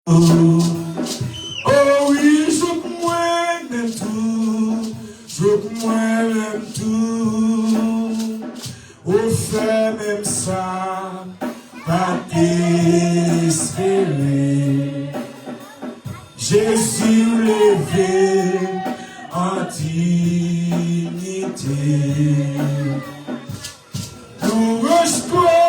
Oh oui, je m'aime tout, je m'aime tout. Au fait même ça, pas espérer. Jésus levé en dignité. Louange-toi,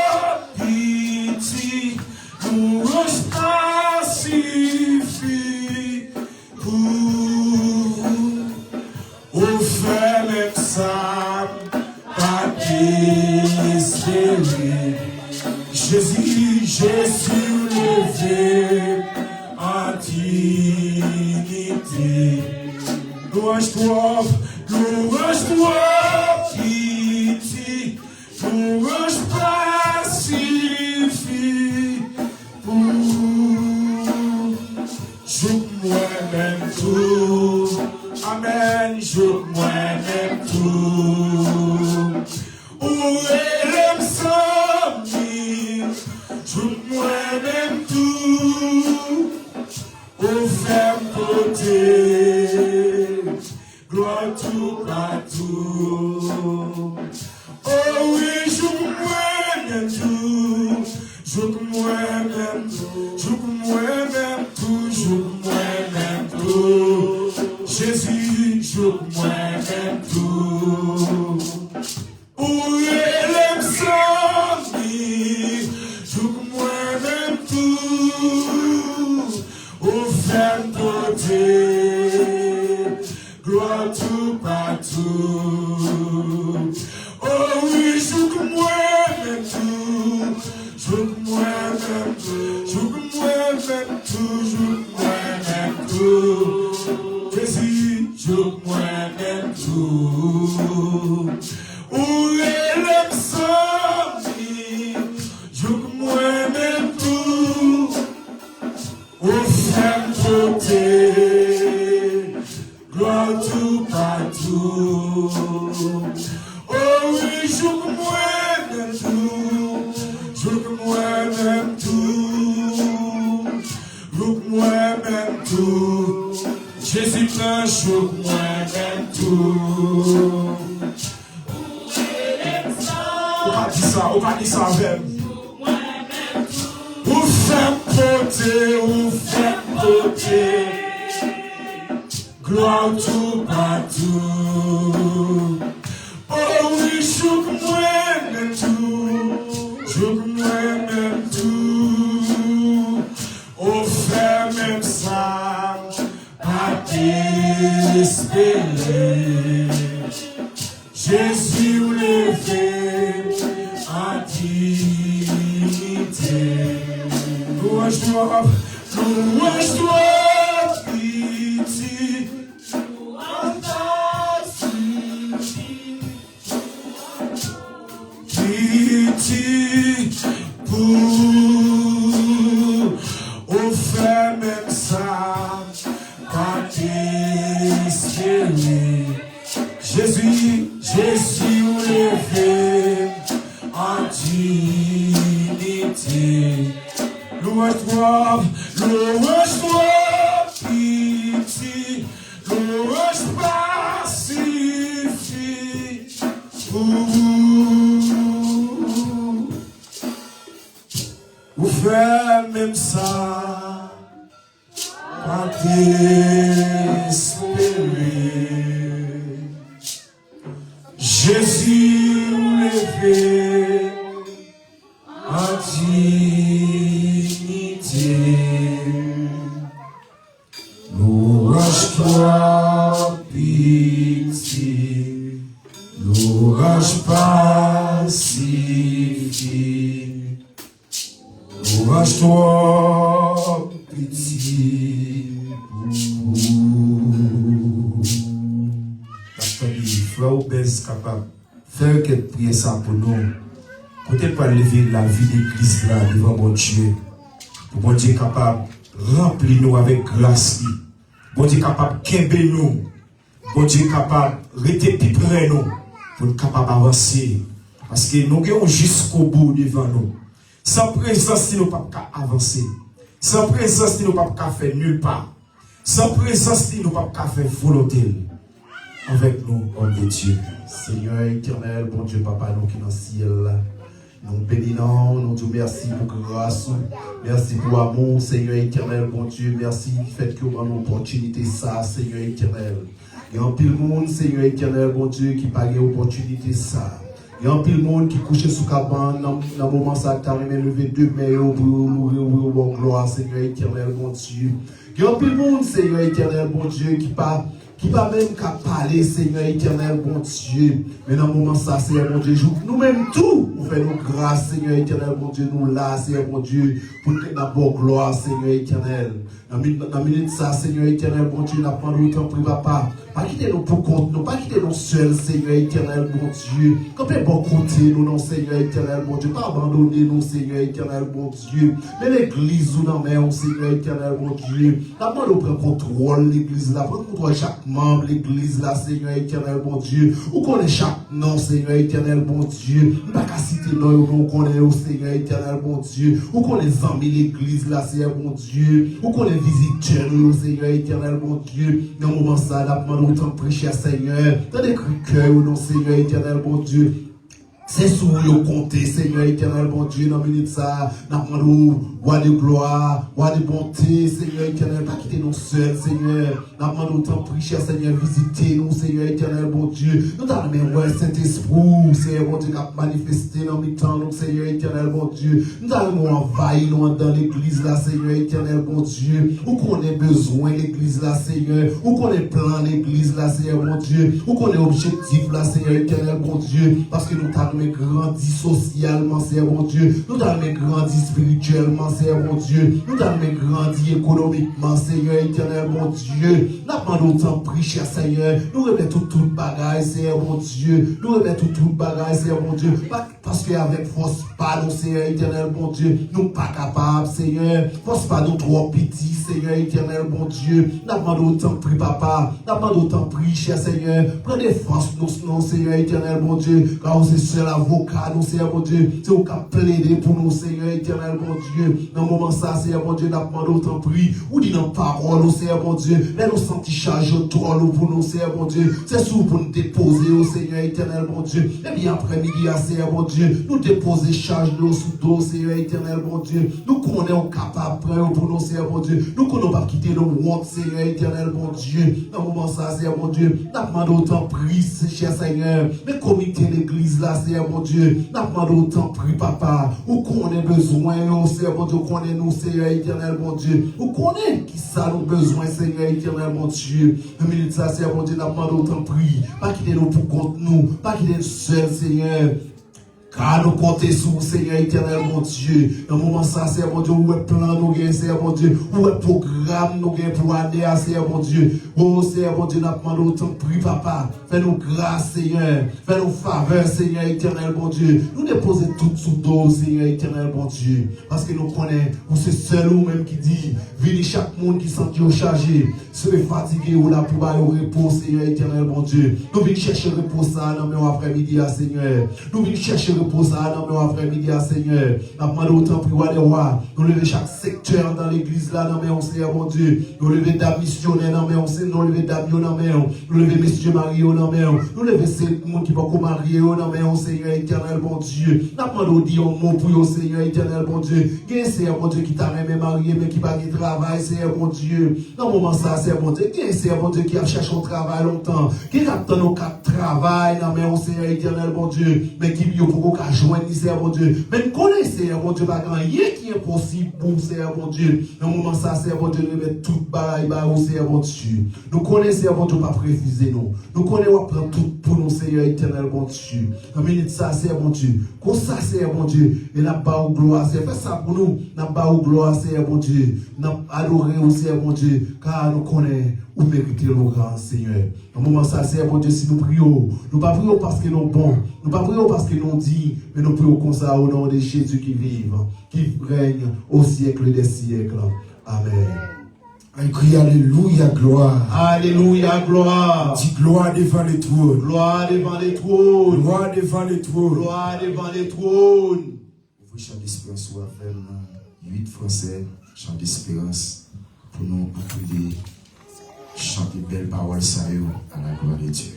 pitié, louange-toi, suffit pour au fait même ça, pas espérer. Jésus levé en dignité. Louange-toi, louange-toi, pitié, louange-toi, suffit pour je moi-même tout. Amen, je moi-même tout. Où est l'homme sans mille, je moi-même tout. Au ferme côté, gloire tout partout. Oh oui, je moi-même tout, je moi-même tout, je moi-même tout, je moi-même tout. Jésus, je moi-même tout. Où est l'homme sans vie, je moi-même tout. Au ferme côté, gloire tout partout. Oh oui, je moi-même tout, je moi-même tout, je moi-même tout, je moi-même tout. Jésus, je moi-même tout. Où est l'homme sans vie, je moi-même tout. Au ferme côté, gloire tout partout. Oh oui, je moi-même tout, je moi-même tout, je moi-même tout. Jésus prend, je moi-même tout. On va dire ça même. Ou ferme côté, gloire tout partout. Oh oui, je moi-même tout, au faire même ça, pas désespérer. Jésus levé en dignité. Louange-toi, pitié, pitié, pour au faire même ça, pas espérer. Jésus levé en dignité. Louange-toi, pitié, louange-toi, suffit pour faire même ça, pas désespérer. Jésus levé en dignité. Louange-toi, pitié, louange-toi, suffit. Louange-toi, pitié, frère Obès capable faire quelques prières ça pour nous. Peut-être pas lever la vie d'église là devant mon Dieu. Pour mon Dieu capable remplir nous avec grâce. Bon Dieu capable de nous. Bon Dieu capable de rester plus près nous. Pour nous capable d'avancer. Parce que nous sommes jusqu'au bout devant nous. Sans présence, nous ne pouvons pas avancer. Sans présence, nous ne pouvons pas faire nulle part. Sans présence, nous ne pouvons pas faire volonté. Avec nous, homme de Dieu. Seigneur éternel, bon Dieu, Papa, nous qui dans le ciel, nous bénissons, nous disons merci pour grâce, merci pour amour, Seigneur éternel, bon Dieu, merci du fait que nous avons l'opportunité, ça, Seigneur éternel. Il y a un pile monde, Seigneur éternel, bon Dieu, qui n'a pas l'opportunité, ça. Il y a un pile monde qui couche sous cabane, dans le moment ça, tu as levé deux mains pour nous, gloire, Seigneur éternel, bon Dieu. Il y a un pile monde, Seigneur éternel, bon Dieu, qui va même qu'à parler, Seigneur éternel, bon Dieu. Mais dans le moment ça, Seigneur, bon Dieu, nous-mêmes tout, nous faisons grâce, Seigneur éternel, bon Dieu, nous là, Seigneur, bon Dieu, pour que d'abord gloire, Seigneur éternel. Dans la minute ça, Seigneur éternel, bon Dieu, nous apprenons autant pour papa. Pas quitter nous pour compte, nous pas quitter nous seuls, Seigneur éternel, bon Dieu. Quand on bon côté, nous, non, Seigneur éternel, bon Dieu, pas abandonner nous, Seigneur éternel, bon Dieu. Mais l'église, nous, non, mais, Seigneur éternel, bon Dieu. D'abord, nous prenons contrôle, l'église, là, prenons contrôle chaque membre, l'église, là, Seigneur éternel, bon Dieu. Ou connaît chaque nom, Seigneur éternel, bon Dieu. Nous pas qu'à citer non, nous connaît, Seigneur éternel, bon Dieu. Ou connaît amis, l'église, là, Seigneur, bon Dieu. Ou connaît visiteurs, nous, Seigneur éternel, bon Dieu. Dans le moment ça, là, autant prêcher à Seigneur, dans des cœurs, non, Seigneur éternel, bon Dieu. C'est sous le compter, Seigneur éternel, bon Dieu, dans la minute ça, nous roi de gloire, roi de bonté, Seigneur éternel, pas quitter nous seuls, Seigneur. Nous demandons autant prier, Seigneur, visiter nous, Seigneur éternel, bon Dieu. Nous t'avons ouais, Saint-Esprit, Seigneur, bon Dieu, qui a manifesté dans le temps, Seigneur éternel, bon Dieu. Nous allons envahir dans l'église là, Seigneur éternel, bon Dieu. Où qu'on ait besoin l'église là, Seigneur. Où qu'on ait plan l'église là, Seigneur, bon Dieu. Où qu'on ait objectif là, Seigneur éternel, bon Dieu. Parce que nous t'avons grandi socialement, Seigneur, bon Dieu. Nous t'avons grandi spirituellement, Seigneur, bon Dieu. Nous t'avons grandi économiquement, Seigneur éternel, bon Dieu. Nous demandons autant prier, cher Seigneur. Nous remettons tout bagaille, Seigneur, bon Dieu. Nous remettons tout bagaille, Seigneur, bon Dieu. Parce qu'avec force pas, nous, Seigneur éternel, bon Dieu. Nous pas capables, Seigneur. Force pas nous trop petits, Seigneur éternel, bon Dieu. Nous demandons autant prier, papa. Nous demandons autant prier, cher Seigneur. Prenez force, nous, Seigneur éternel, bon Dieu. Car c'est seul avocat, nous, Seigneur, bon Dieu. C'est au cas plaider pour nous, Seigneur éternel, bon Dieu. Dans le moment ça, Seigneur, bon Dieu, nous demandons autant prier. Ou dit dans parole, nous, Seigneur, bon Dieu. Mais nous sentons charge autour nous pour nous, Seigneur, bon Dieu. C'est sous pour nous déposer au Seigneur éternel, bon Dieu. Et bien après-midi, Seigneur, bon Dieu, nous déposer charge de sous dos, Seigneur éternel, bon Dieu. Nous connaissons capables pour nous, Seigneur, bon Dieu. Nous connaissons pas quitter nos honte, Seigneur éternel, bon Dieu. Dans le moment ça, Seigneur, bon Dieu. Nous demandons autant prier, cher Seigneur. Mais comité l'église là, Seigneur, bon Dieu. Nous demandons autant prier, papa. Où qu'on ait besoin, Seigneur, bon Dieu. Où qu'on ait nous, Seigneur éternel, bon Dieu. Où qu'on ait qui ça nous besoin, Seigneur éternel, bon Dieu. Une minute ça, Seigneur, bon Dieu. Nous demandons autant prier. Pas quitter nous pour contre nous. Pas quitter nous seuls, Seigneur. Car nous comptons sur Seigneur éternel, mon Dieu. Dans le moment ça, c'est mon Dieu, où est plan nous gagnons, c'est mon Dieu. Où est programme nous gagnons pour l'année, c'est mon Dieu. Oh, Seigneur, mon Dieu, nous demandons autant de prier, papa. Fais-nous grâce, Seigneur. Fais-nous faveur, Seigneur éternel, mon Dieu. Nous déposer tout sous dos, Seigneur éternel, mon Dieu. Parce que nous connaissons, ou c'est seul ou même qui dit, venez chaque monde qui sent chargé, se fatigué ou là pour avoir repos, Seigneur éternel, mon Dieu. Nous venons chercher repos ça dans nos après-midi, Seigneur. Nous venons chercher pour ça dans nos après-midi, Seigneur. Nous demandons autant prier des rois. Nous lever chaque secteur dans l'église là, dans mes Seigneur, mon Dieu. Nous lever dames missionnaires dans mes Seigneur. Nous lever dames dans mes nous lever messieurs mariés dans mes nous lever ces gens qui vont marier dans mes Seigneur éternel, mon Dieu. Nous demandons dire un mot pour vous, Seigneur éternel, mon Dieu. Quel Seigneur, mon Dieu, qui t'a même marié, mais qui n'a pas de travail, Seigneur, mon Dieu. Dans le moment ça, Seigneur, mon Dieu. Quel Seigneur, mon Dieu, qui a cherché un travail longtemps. Qui a attendu nos quatre travail dans mes Seigneur éternel, mon Dieu. Mais qui vient pour qu'on joindre, Seigneur, mon Dieu. Mais connaissez, Seigneur, mon Dieu, pas grand rien qui est possible pour Seigneur, mon Dieu. Dans le moment ça, Seigneur, mon Dieu, nous mettons toute bagaille au Seigneur, mon Dieu. Nous connaissons, Seigneur, mon Dieu, pas refuser nous. Nous connaissons, prendre tout pour nous, Seigneur éternel, mon Dieu. Dans la minute ça, Seigneur, mon Dieu. Comme ça, Seigneur, mon Dieu. Et n'a pas au gloire, Seigneur. Fais ça pour nous. N'a pas au gloire, Seigneur, mon Dieu. N'a adoré au Seigneur, mon Dieu. Car nous connaissons ou méritez le grand Seigneur. Dans le moment ça, Seigneur, mon Dieu, si nous prions, nous ne pas prions parce que nous sommes bons, nous ne pas prions parce que nous dit, mais nous prions comme ça au nom de Jésus qui vive, qui règne au siècle des siècles. Amen. On crie Alléluia, gloire. Alléluia, gloire. Dis gloire devant les trônes. Gloire devant les trônes. Gloire devant les trônes. Gloire devant les trônes. Vous chantez Expresso FM 8 français. chant d'espérance, pour nous appeler, chanter belles paroles ça à la gloire de Dieu.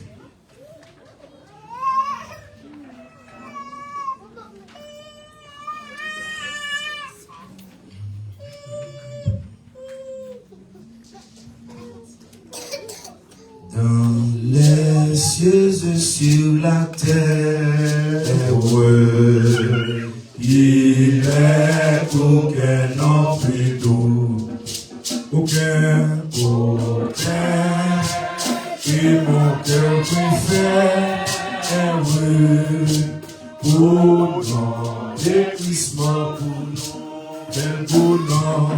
Dans les cieux et sur la terre, il est aucun nom plus doux, aucun, et mon cœur préfère, au nom de Christ mort pour nous, quel beau nom,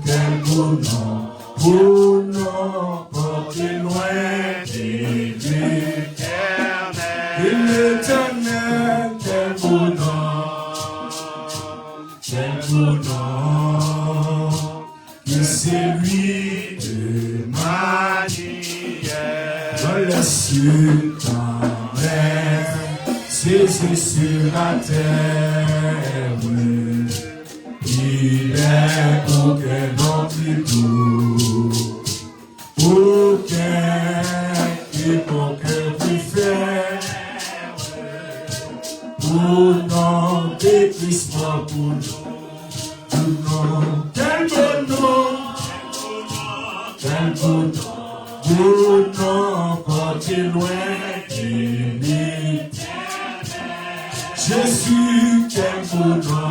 quel beau nom. Pour nous porter loin de l'éternel, quel beau nom, que c'est lui de manière, dans les cieux, dans l'air, c'est sur la terre, il est aucun nom plus doux, aucun qui mon cœur préfère, au nom de Christ mort pour nous, quel bon nom, quel bon nom, porté loin de l'éternel, Jésus, quel bon nom,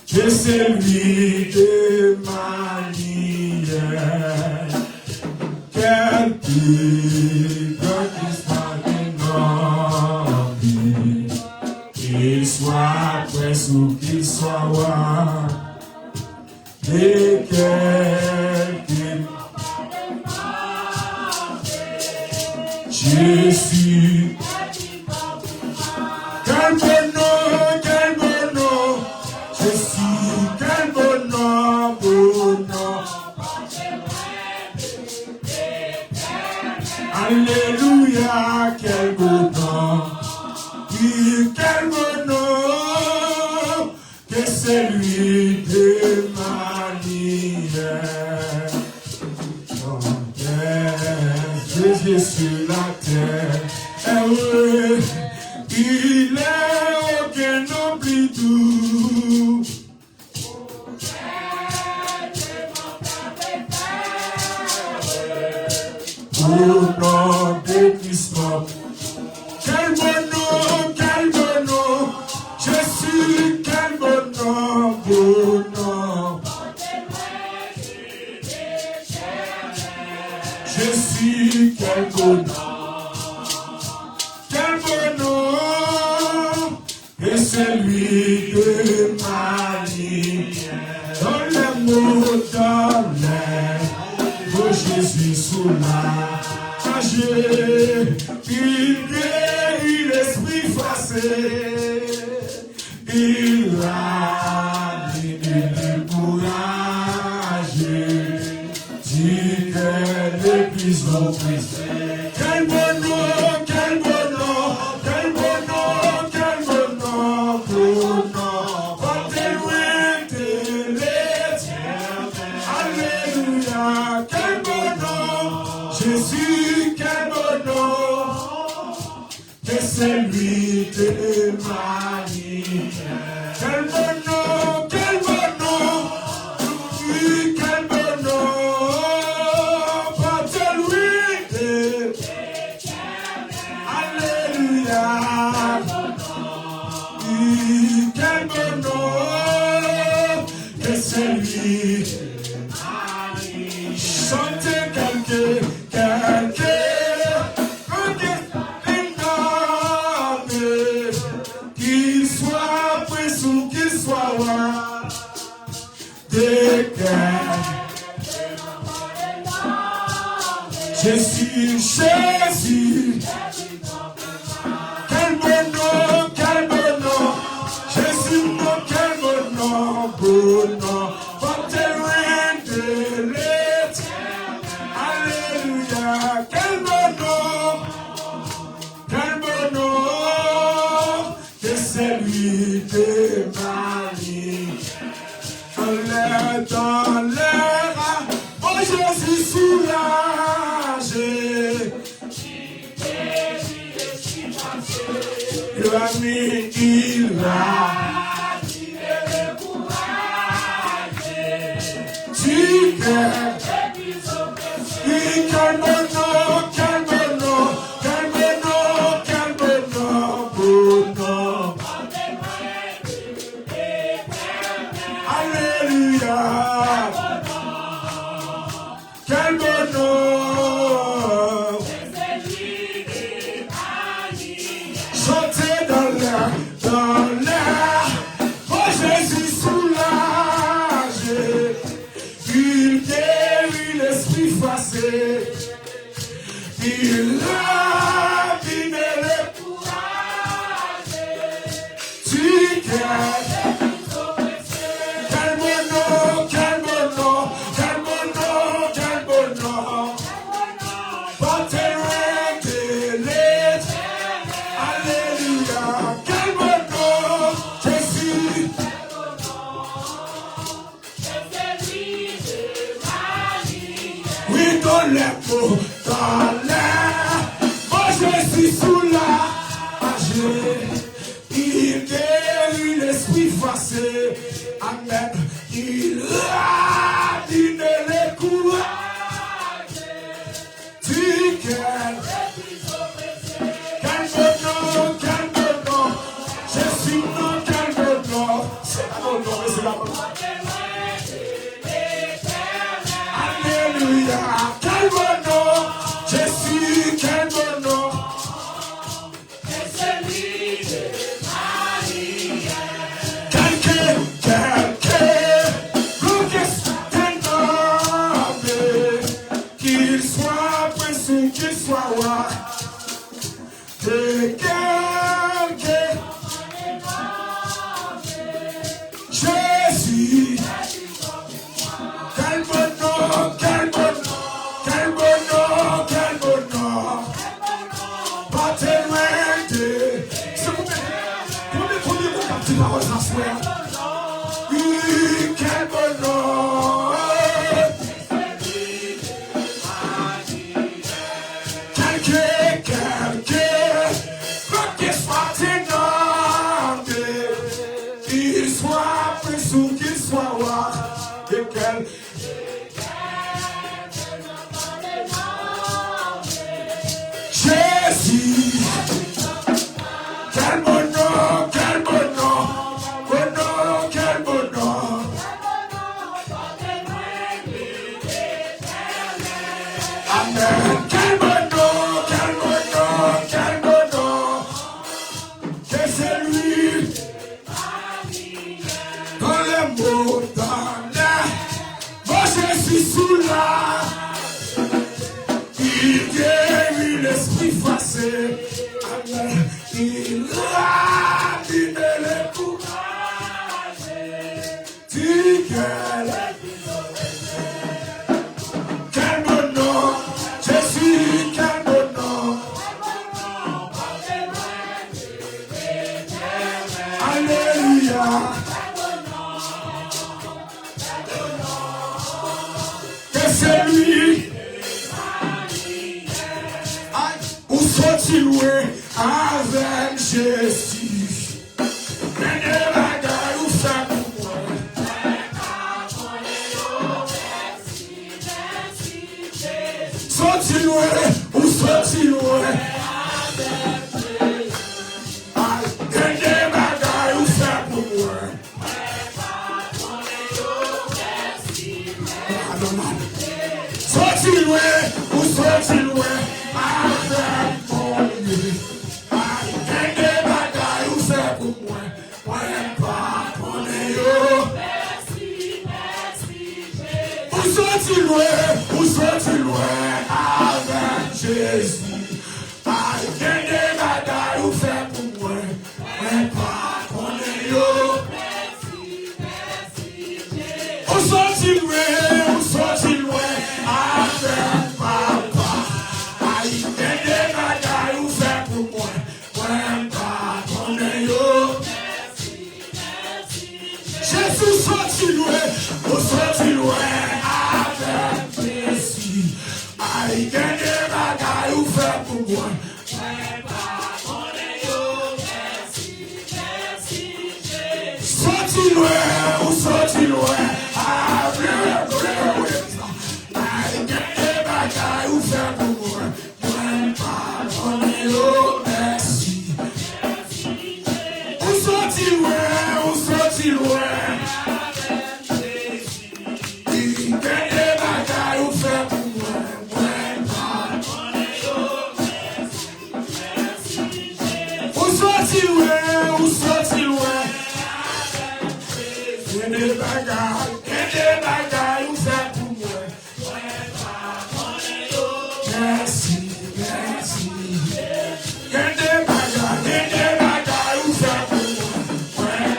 que c'est lui de manière, quel pire qu'il soit presse ou qu'il soit roi, et Jésus, quel bon nom, Jésus, quel bon nom, Alléluia, quel bon nom, oui, quel bon nom, que c'est lui de manière. Jésus sur la terre, il est aucun nom plus doux. Au nom de Christ mort, quel bon nom, Jésus, quel bon nom, Jésus, quel bon nom, et c'est lui de manière, dans l'amour, dans l'air, oh Jésus sous la âgé, il guérit l'esprit fâché, il a dit de courage, dit que les prisons brisées. Quel bon nom, quel bon nom, quel bon nom, quel bon nom, portez loin de l'éternel. Alléluia, quel bon nom, Jésus, quel bon nom, que c'est lui de manière. Quel bon nom, oui, quel bon nom, portez loin de Alléluia, oui, quel bon nom, que c'est lui. Chantez quelqu'un, qu'il soit pressé. c'est lui de Marie. Dans l'air, oh Jésus soulagé. Il a mis, il a tu calme-nous, calme-nous, calme-nous, calme-nous, bon nom. Alléluia. Calme-nous. Chantez dans l'air, dans l'air. Oh Jésus soulagé. Il guérit l'esprit fâché. Il a dîné les courageux. Tu calmes. Calme-nous, calme-nous, calme-nous, calme-nous. Porte-le de l'être. Alléluia. Calme-nous, Jésus. Oui, dans les mots, dans l'air. Oh, je suis soulagé. Il guérit l'esprit fâché. Amen. Il a dîné les courageux. Du cœur. Calme-nous, calme-nous. Je suis non, calme-nous. C'est la bonne nom, c'est la bonne nom. Alléluia. Calme-nous. Je suis calme-nous. Qu'il soit pressé, qu'il soit roi, de quelqu'un, Jésus, calme-nous, calme-nous, calme-nous, calme-nous, pas tes loin de... S'il vous plaît, combien de petites paroles à soi? Oui, calme-nous. Qu'il soit pressé ou qu'il soit roi, de quel Jésus, calme-nous, calme-nous, calme-nous, calme-nous. Amen, calme-nous, calme-nous, calme-nous. Que c'est lui. Dans les mots, dans l'air, moi je suis soulagé. Il guérit l'esprit fâché. Amen. Il a dîné les courageux. Du cœur. Calme-nous, Jésus, calme-nous. Alléluia. C'est lui. Où sont-ils avec Jésus? Venez la gueule, où ça pour moi? Sont-ils où sont-ils venez la gueule, où ça pour moi? Sont-ils où sont-ils avec mon Dieu? Aïe, des bagailles, où c'est pour moi? Moi, pas pour eux. Où sont-ils avec Jésus? Aïe, des bagailles, où c'est pour moi? Moi, pas pour eux. Où sont-ils avec papa? Aïe, des bagailles, où c'est pour moi? Moi, pas pour eux. Ou sorti loin avec plaisir. Aïe, gagne des bagailles ou fait pour moi. Sorti loin, ou sorti loin avec plaisir. Aïe, gagne des bagailles ou fait pour moi. Pardonnez, oh merci. Ou sorti loin. Ou sorti loin. Get the bagaille, ou fait pour moi. Merci. Get the bagaille, ou fait pour moi.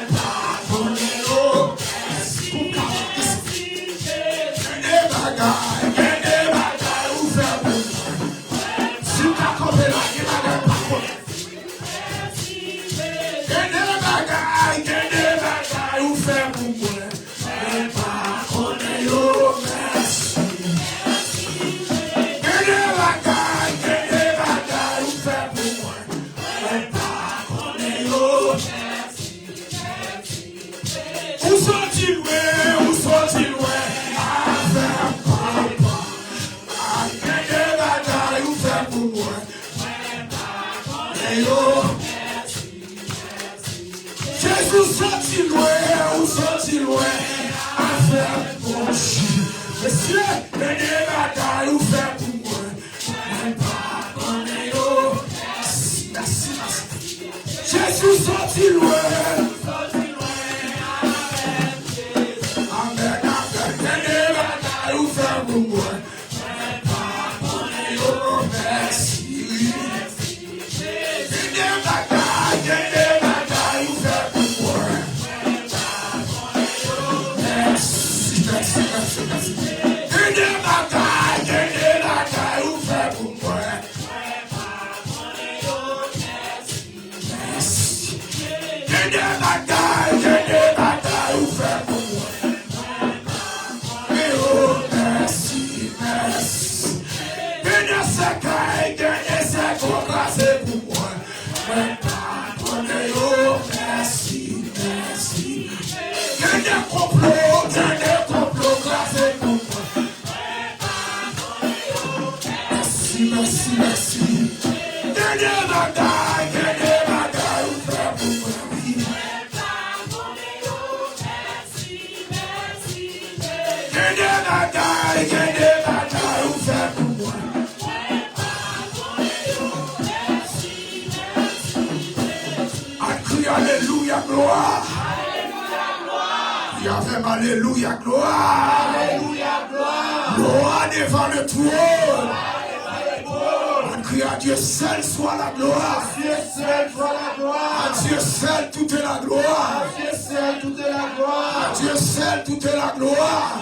Pardonnez, oh, merci. Get the bagaille, ou fait pour moi. Si tu as compris là, il va pas compter. Get the bagaille, ou fait pour moi. Pardonnez, oh, merci. Get the bagaille, ou fait pour moi. Pardonnez, oh, merci. Ou sorti loin, avec papa. Get the bagaille, ou fait pour moi. Pardonnez, oh, Jésus sorti loin, avec mon chien. Monsieur, les bagailles ou fait pour moi. Pardonnez, oh, merci. Jésus sorti loin, avec les bagailles ou fait pour moi. Pardonnez, oh, merci. Les bagailles ou fait pour moi. Merci. Get the bagaille, ou fait pour moi. Merci. Get the bagaille, ou fait pour moi. Oh, merci. Get the grâce pour moi. Pardonnez, oh, merci. Get the complot, grâce pour moi. Merci. Get the bagaille, ou fait pour moi. Get the bagaille, ou fait pour moi. A crié alléluia, gloire. Il y avait alléluia, gloire. Gloire devant le trône. On crie à Dieu seul soit la gloire. À Dieu seul toute la gloire. À Dieu seul toute la gloire.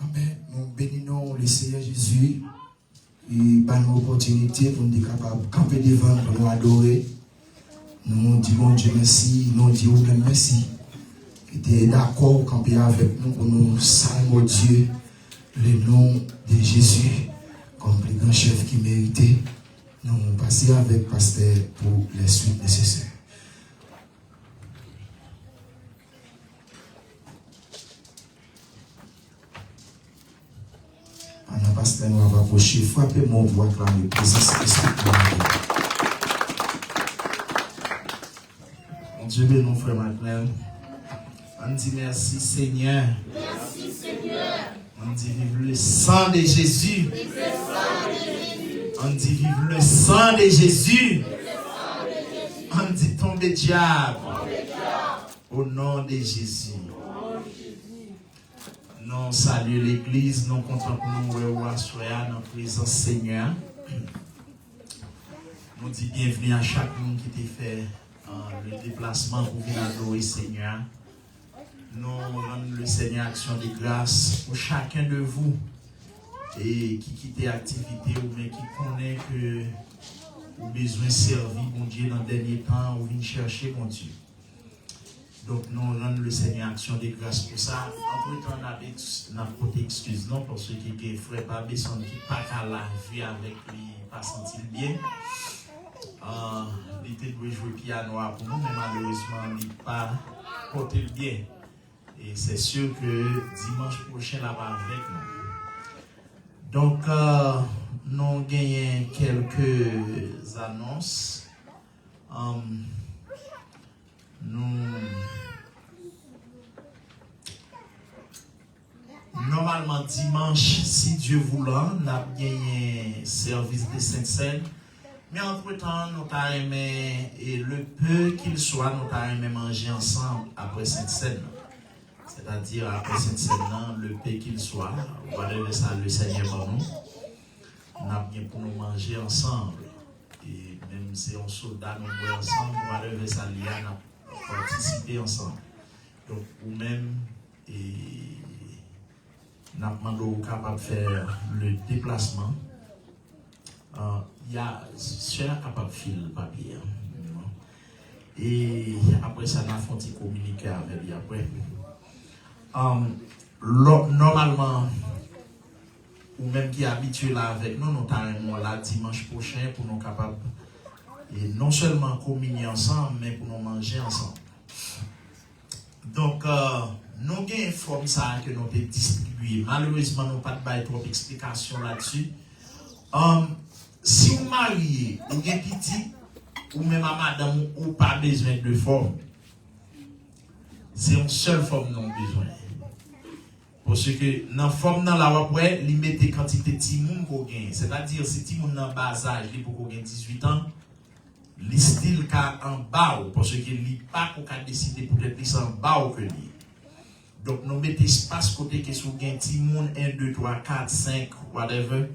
Amen. Nous bénissons le Seigneur Jésus. Il a une opportunité pour nous être capables de camper devant pour nous adorer. Nous disons Dieu merci, nous disons merci. Qui est d'accord de camper avec nous pour nous saluer Dieu, le nom de Jésus, comme le grand chef qui méritait. Nous passons avec pasteur pour les suites nécessaires. Pendant pasteur, nous allons approcher, frapper mon voix, clamer, présence spirituelle. Mon Dieu, bénis frère Martin. On dit merci Seigneur. On dit vive le sang de Jésus. On dit vive le sang de Jésus. On dit tombe diable. Au nom de Jésus. Nous saluons l'église, nous contemplons nous dans la présence Seigneur. Nous disons bienvenue à chaque monde qui t'a fait le déplacement pour venir adorer Seigneur. Nous rendons le Seigneur action de grâce pour chacun de vous et qui quitte l'activité ou bien qui connaît que vous avez besoin de servir mon Dieu dans le dernier temps ou venir chercher mon Dieu. Donc, nous rendons le Seigneur action de grâce pour ça. Entre-temps, on a porté excuse non pour ceux qui frère pas besoin qui pas qu'à la vie avec lui, pas sentir bien. Il était doué jouer piano pour nous, mais malheureusement, il n'a pas porté le bien. Et c'est sûr que dimanche prochain, là va avec nous. Donc, nous gagnons quelques annonces. Normalement, dimanche, si Dieu voulant, nous avons gagné service de Sainte-Seine. Mais entre-temps, nous avons aimé, et le peu qu'il soit, nous avons aimé manger ensemble après Sainte-Seine. C'est-à-dire, après Sainte-Seine, le peu qu'il soit, voilà ça, le Seigneur pour nous. Nous avons bien pour nous manger ensemble. Et même si on soldat, nous voyons ensemble, voilà ça, nous avons participé ensemble. Donc, ou même, nous avons demandé capable de faire le déplacement. Il y a cher capable de filer le papier. Et après ça, nous avons fait communiquer avec lui après. Normalement, ou même qui est habitué là avec nous, nous avons là dimanche prochain pour nous capables et non seulement communier ensemble, mais pour nous manger ensemble. Donc, nous avons une forme ça que nous avons distribué. Malheureusement, nous n'avons pas de trop d'explications là-dessus. Si vous mariez, ou bien petit, ou même à madame, ou pas besoin de forme, c'est une seule forme non besoin. Parce que dans la forme, dans la wapwe, il met des quantités de timoun qu'on gagne. C'est-à-dire, si timoun dans bas âge, il pour qu'on gagne 18 ans, il style en bas, parce qu'il n'est pas qu'on a décidé peut-être plus en bas que lui. Donc, nous mettons espace côté que si vous gagnez timoun 1, 2, 3, 4, 5, whatever.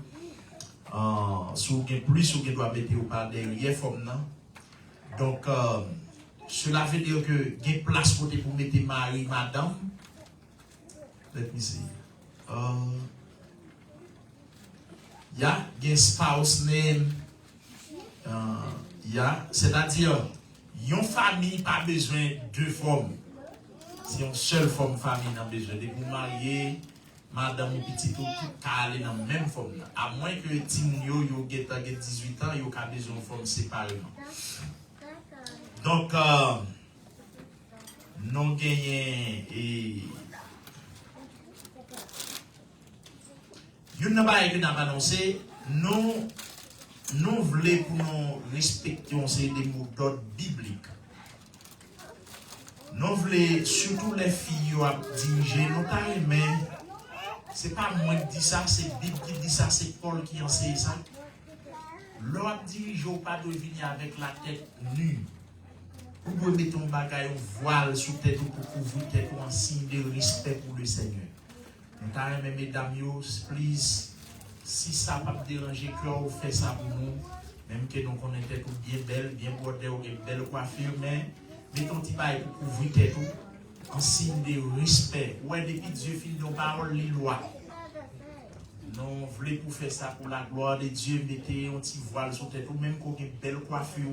Si vous gagnez plus, vous doit mettre au pas derrière forme. Donc, cela veut dire que il y a place côté pour mettre mari, madame. Let me see. Yeah, spouse name. Yeah, c'est-à-dire, une famille pas besoin de deux formes. C'est une seule forme famille n'a besoin de vous marier, madame ou petit tout aller dans la même forme. À moins que Timounio yo get 18 ans, yo a besoin de forme séparément. Donc, nous gagnons et une chose que nous avons annoncé, nous voulons pour nous respecter des mots d'ordre biblique. Nous voulons surtout les filles à diriger nos mais ce n'est pas moi qui dis ça, c'est la Bible qui dit ça, c'est Paul qui enseigne ça. L'autre dirige pas de venir avec la tête nue. Vous pouvez mettre un bagage, un voile sous tête pour couvrir tête en signe de respect pour le Seigneur. Nous mesdames, please, si ça ne va pas déranger cœur, vous faites ça pour nous. Même que nous connaissons tête bien belle, bien bordée, belle coiffure, mais mettons un petit bail pour couvrir tête en signe de respect. Ouais, depuis Dieu finit nos paroles, les lois. Nous voulons pour faire ça pour la gloire de Dieu, mettez un petit voile sur tête, ou même qu'on ait une belle coiffure.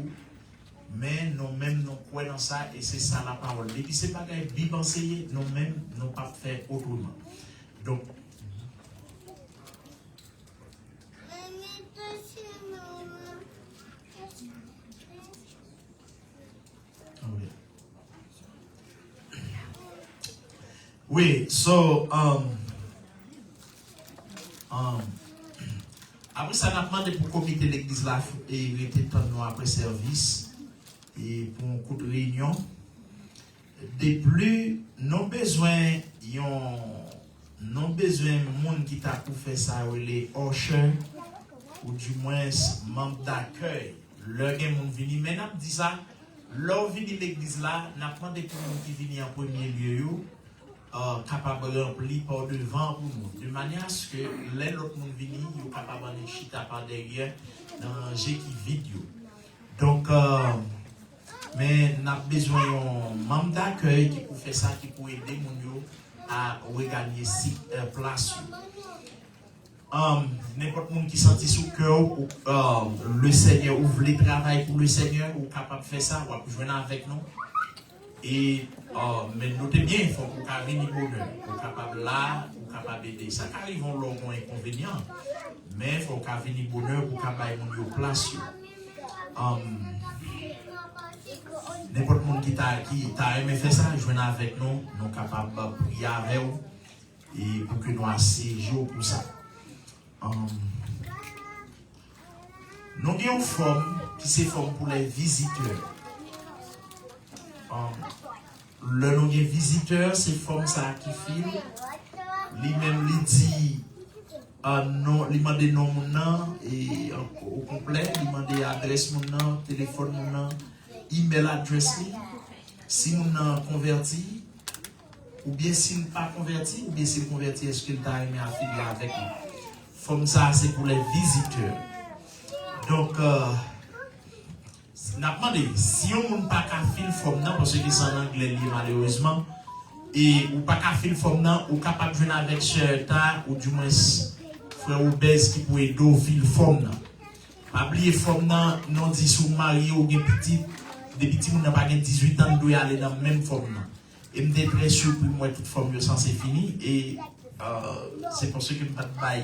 Mais nous-mêmes, nous croyons dans ça, et c'est ça la parole. Et puis, ce n'est pas qu'un Bible enseigné, nous-mêmes, nous ne pas faire autrement. Donc, oui, so, après ça, on a demandé pour le comité de l'église là, et il était temps après service, et pour un coup de réunion. De plus, nous besoin de monde qui t'a pour faire ça, les usher, ou du moins membres d'accueil. Le gen moun vini, mais nous dit ça, l'on vini l'église là, nous avons demandé pour nous qui vini en premier lieu, capable de remplir par devant pour nous, de manière à ce que les autres monde vini, ils sont capables de chita par derrière dans un jet qui vidéo. Donc, mais nous avons besoin d'un membre d'accueil qui peut faire ça, qui peut aider les gens à regagner cette place. N'importe qui qui sentit sous cœur, le Seigneur, ou voulez travailler pour le Seigneur, ou capable de faire ça, ou à jouer avec nous. Et mais notez bien, il faut qu'on ait venir bonheur, pour capable là, pour capable aider. Ça arrive en long inconvénient, mais il faut qu'on ait venir bonheur pour capable mon place. N'importe qui t'a aimé faire ça, joindre avec nous, nous capables de prier avec vous et pour que nous assez jours pour ça. Nous avons une forme qui c'est forme pour les visiteurs. Le nom des visiteurs, c'est forme ça qui file. Lui-même, il dit non, il demande nom mon nom et au complet, il demande adresse mon nom, téléphone mon nom, email adresse. Si mon nom converti, ou bien s'il n'est pas converti, ou bien s'il est converti, est-ce qu'il t'a aimé affilier avec nous? Forme ça, c'est pour les visiteurs. Donc, n'a pas demandé si on n'a pas qu'à filer forme parce que c'est en anglais malheureusement et ou pas qu'à filer forme ou capable de jouer avec Cherta ou du moins frère Obès qui pourrait do fil forme pas oublier forme non dit sous marié ou petit des petits moun n'a pas 18 ans doit aller dans même forme et me très sûr pour moi toute forme ça c'est fini et c'est pour ça que me pas bail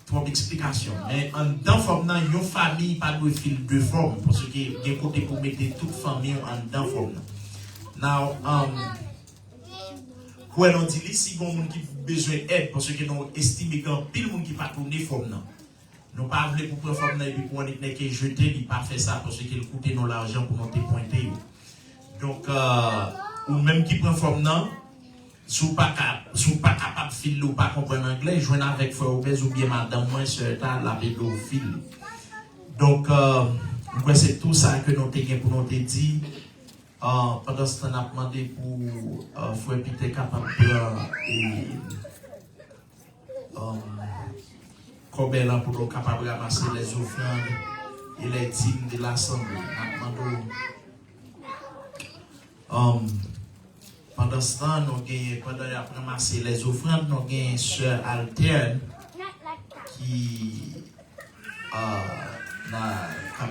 trop d'explications. Mais en dans forme, une famille pas de fil de forme parce que il y a côté pour mettre toute famille en dans forme. Now, quoi on dit si bon monde qui besoin d'aide parce que nous estimons qu'un pile monde qui pas tourner forme non. Nous pas voulu pour prendre forme et puis pour on n'est que jeter, il pas fait ça parce qu'il coûtait nous l'argent pour monter pointer. Donc ou même qui prend forme non sous pas capable fil ou pas comprendre anglais joindre avec frère Obès ou bien madame moi sur la pédophile. Donc c'est tout ça que nous avons pour nous dire pendant ce temps on a demandé pour frère Peter capable et Cobella pour nous capable de ramasser les offrandes et les dîmes de l'assemblée. Pendant ce temps, nous avons ramassé les offrandes, nous avons une sœur alterne qui a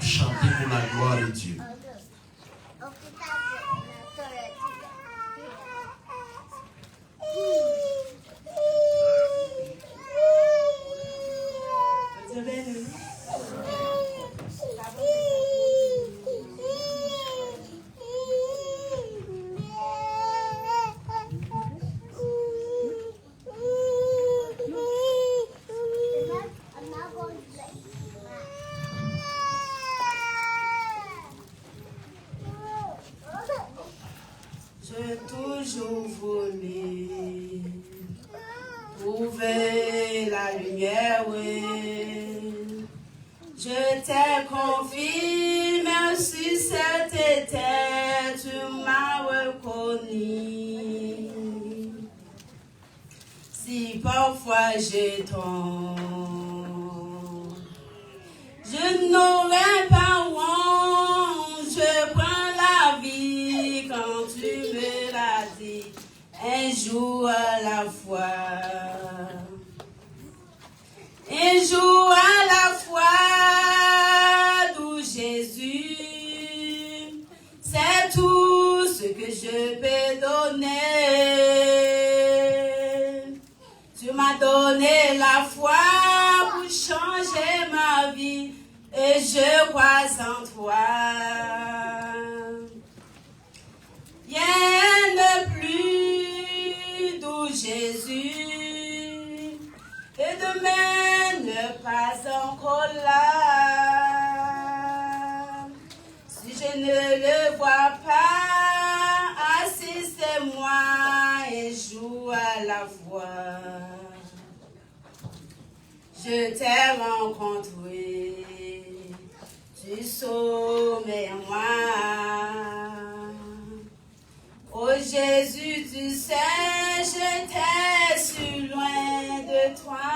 chanté pour la gloire de Dieu. Toujours voulu trouver la lumière, oui. Je t'ai confié, merci cet été, tu m'as reconnu. Si parfois je tombe, je n'aurai pas honte, je prends la vie quand tu me l'as dit, un jour à la fois. Un jour à la fois, doux Jésus, c'est tout ce que je peux donner. Tu m'as donné la foi pour changer ma vie et je crois en toi. Rien de plus, doux Jésus, et demain ne pas encore là. Si je ne le vois pas, assistez-moi et joue à la fois. Je t'ai rencontré, tu sommets moi. Oh Jésus, tu sais, j'étais si loin de toi,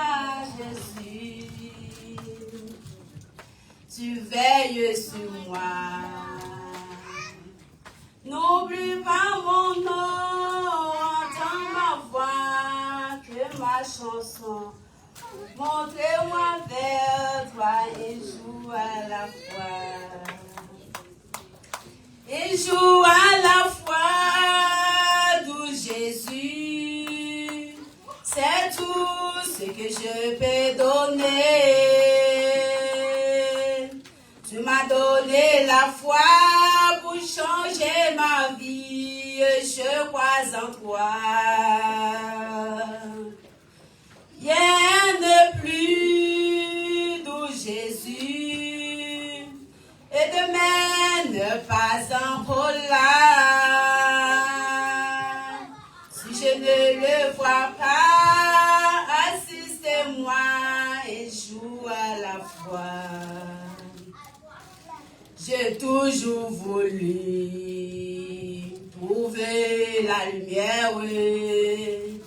Jésus. Tu veilles sur moi. N'oublie pas mon nom, entends ma voix, que ma chanson. Montre-moi vers toi et joue à la fois. Et joue à la fois. je peux donner. Tu m'as donné la foi pour changer ma vie, je crois en toi. Rien de plus doux, Jésus, et demain ne pas encore là. Si je ne le vois pas, assistez-moi et joue à la foi. J'ai toujours voulu trouver la lumière, oui.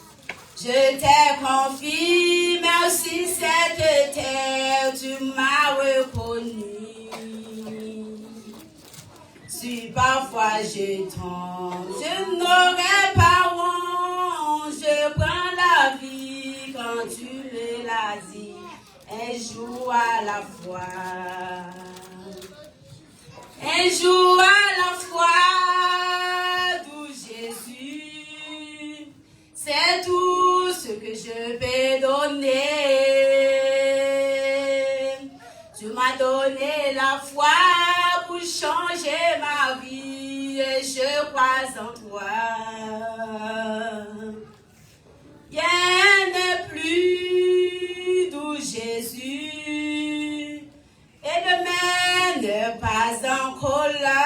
Je t'ai confié, merci cette terre, tu m'as reconnu. Si parfois je tombe, je n'aurai pas honte, je prends la vie quand tu me l'as dit, un jour à la fois. Un jour à la fois, doux Jésus, c'est tout ce que je peux donner. Tu m'as donné la foi pour changer ma vie et je crois en toi. Rien n'est plus doux Jésus et demain n'est pas encore là.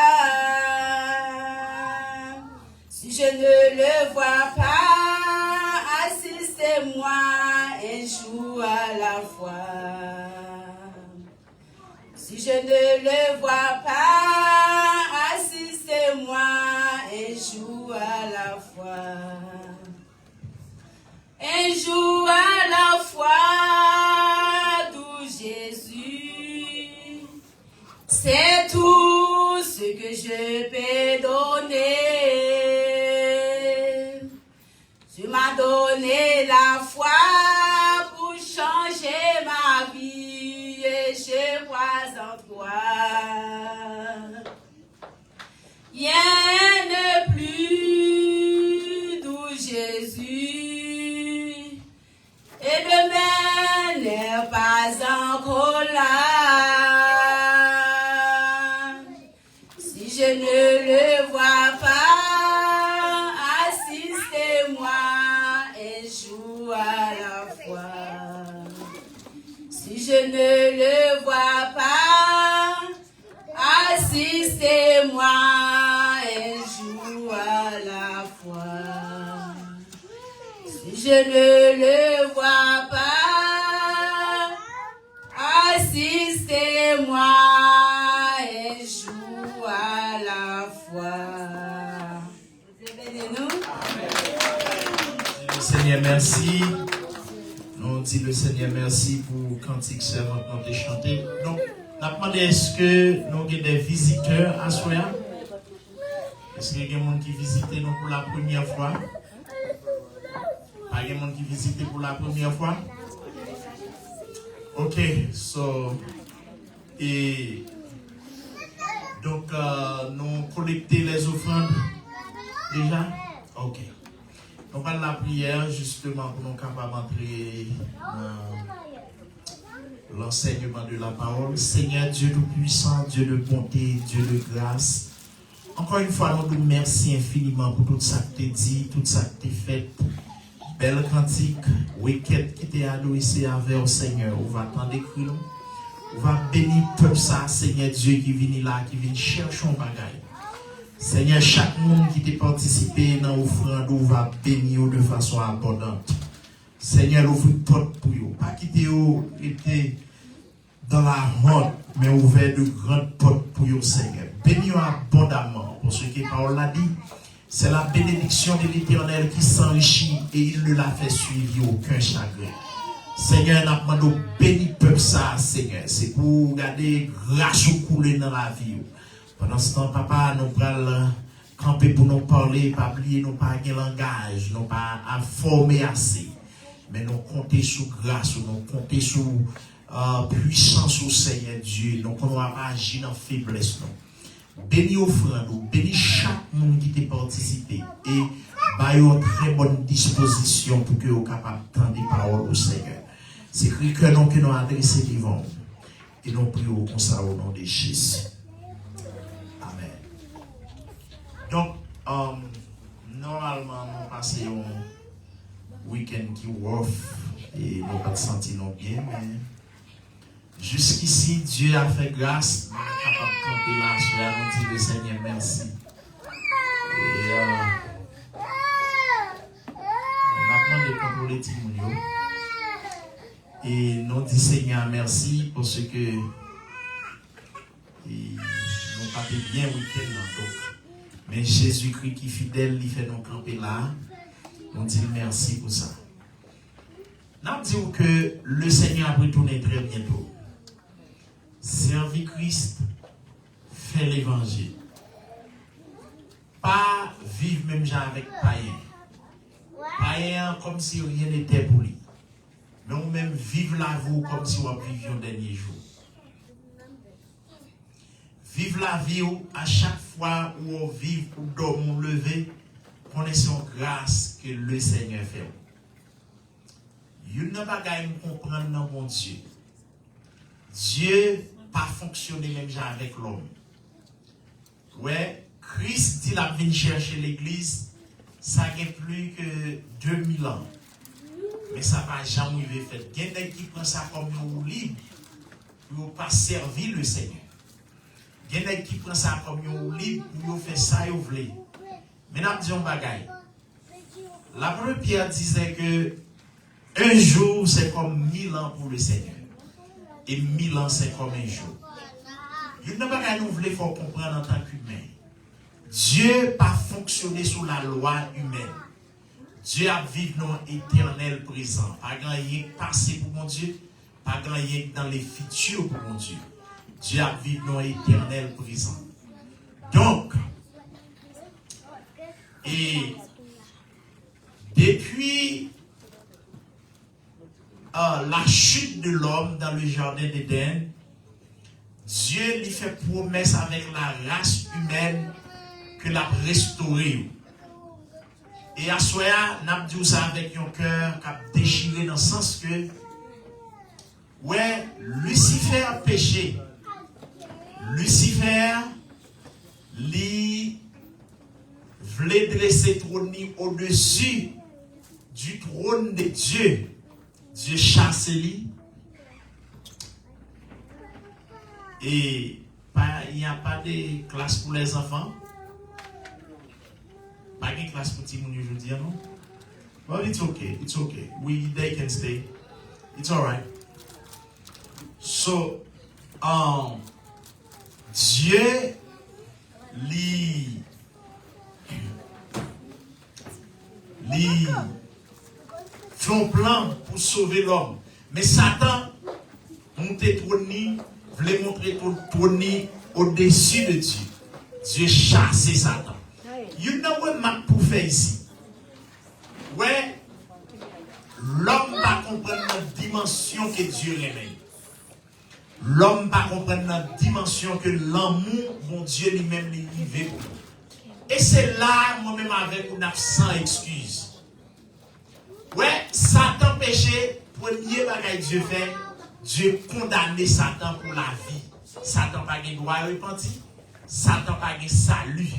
Si je ne le vois pas, assistez-moi un jour à la fois. Si je ne le vois pas, assistez-moi un jour à la fois. Un jour à la fois, doux Jésus, c'est tout ce que je peux donner. Tu m'as donné la foi pour changer ma vie et je crois en toi. Rien ne plus doux Jésus et demain n'est pas encore là. Si je ne le vois pas, assistez-moi un jour à la fois. Si je ne le vois pas, assistez-moi un jour à la fois. Si je ne le vois pas, assistez-moi un jour à la fois. Bénis-nous. Le Seigneur, merci. Nous dit le Seigneur merci pour cantique servante nous avons chanté. Donc, on a demandé est-ce que nous avons des visiteurs à Soya? Est-ce qu'il y a des gens qui visitent nous pour la première fois? Pas des gens qui visitent pour la première fois? Ok, so, et donc nous collectons les offrandes déjà? Ok. On va la prière justement pour nous capables d'entrer dans l'enseignement de la parole. Seigneur Dieu Tout-Puissant, Dieu de bonté, Dieu de grâce. Encore une fois, nous nous remercions infiniment pour tout ça que tu as dit, tout ça que tu as fait. Belle cantique, requête qui t'a adressée avec au Seigneur. On va t'en décrire. On va bénir tout ça, Seigneur Dieu, qui vient là, qui vient chercher un bagage. Seigneur, chaque monde qui t'a participé dans l'offrande, on va bénir de façon abondante. Seigneur, ouvre une porte pour eux. Pas quitter eux, était dans la honte, mais ouvert de grandes portes pour eux, Seigneur. Bénis abondamment. Pour ce que Paul l'a dit, c'est la bénédiction de l'Éternel qui s'enrichit et il ne l'a fait suivre aucun chagrin. Seigneur, nous demandons bénis peuple ça, Seigneur. C'est pour garder grâce ou couler dans la vie. Pendant ce temps, papa, nous allons camper pour nous parler, pas oublier, nous pas de langage, nous pas à former assez. Mais nous compter sur grâce, nous compter sur puissance au Seigneur Dieu, nous qu'on va agir dans faiblesse. Bénis offrande, bénis chaque monde qui t'a participé et baille une très bonne disposition pour que vous capable de prendre des paroles au Seigneur. C'est que nous que nous adressons devant. Et nous prions comme ça au nom de Jésus. Amen. Donc, normalement, nous passons un week-end qui est off et nous pas sentir non bien, mais jusqu'ici, Dieu a fait grâce. Nous sommes capables de camper là, sur nous dire Seigneur, merci. Et on a demandé de contrôler Timounio. Et nous disons Seigneur, merci parce que nous pas bien week-end. Mais Jésus-Christ qui est fidèle, il fait nous camper là. On dit merci pour ça. Nous disons que le Seigneur va retourner très bientôt. Servir Christ, faire l'évangile. Pas vivre même genre avec païen. Païen comme si rien n'était pour lui. Mais on même vivre la vie comme si on vivait le dernier jour. Vivre la vie à chaque fois où on vit, ou dort, ou lever, connaissons grâce que le Seigneur fait. Il n'y a pas de comprendre dans mon Dieu. Dieu pas fonctionné même avec l'homme. Ouais, Christ dit la vient chercher l'église, ça a plus que 2000 ans. Mais ça va jamais faire. Il y a des qui prennent ça comme un libre pour ne pas servir le Seigneur. Il y a des qui prennent ça comme un libre pour faire ça et voulez. Mais nous disons bagaille. La première Pierre disait que un jour c'est comme 1000 ans pour le Seigneur. Et 1000 ans c'est comme un jour. Il n'y a pas qu'à nous voulons comprendre en tant qu'humain. Dieu n'a pas fonctionné sous la loi humaine. Dieu a vécu dans l'éternel présent. Pas gagné passé pour mon Dieu, pas gagné dans les futurs pour mon Dieu. Dieu a vécu dans l'éternel présent. Donc, et depuis la chute de l'homme dans le jardin d'Éden, Dieu lui fait promesse avec la race humaine que l'a restauré. Et à Soya, nous avons dit ça avec un cœur qui a déchiré dans le sens que, ouais, Lucifer a péché. Lucifer, lui, voulait dresser trône au-dessus du trône de Dieu. Dieu chasse lui. Et il n'y a pas de classe pour les enfants. Pas de classe pour les enfants aujourd'hui, non? Well, it's okay. It's okay. They can stay. It's all right. So, Dieu lui fait un plan pour sauver l'homme. Mais Satan, monté trône, voulait montrer trône au-dessus de Dieu. Dieu chassait Satan. You know what m'a pour faire ici? Ouais, l'homme va comprendre la dimension que Dieu révèle. L'homme va comprendre la dimension que l'amour, mon Dieu lui-même, lui vivait. Et c'est là, moi-même, avec une sans excuse. Ouais, Satan péché, premier bagage Dieu fait, Dieu condamné Satan pour la vie. Satan pas de droit à repentir. Satan pas de salut.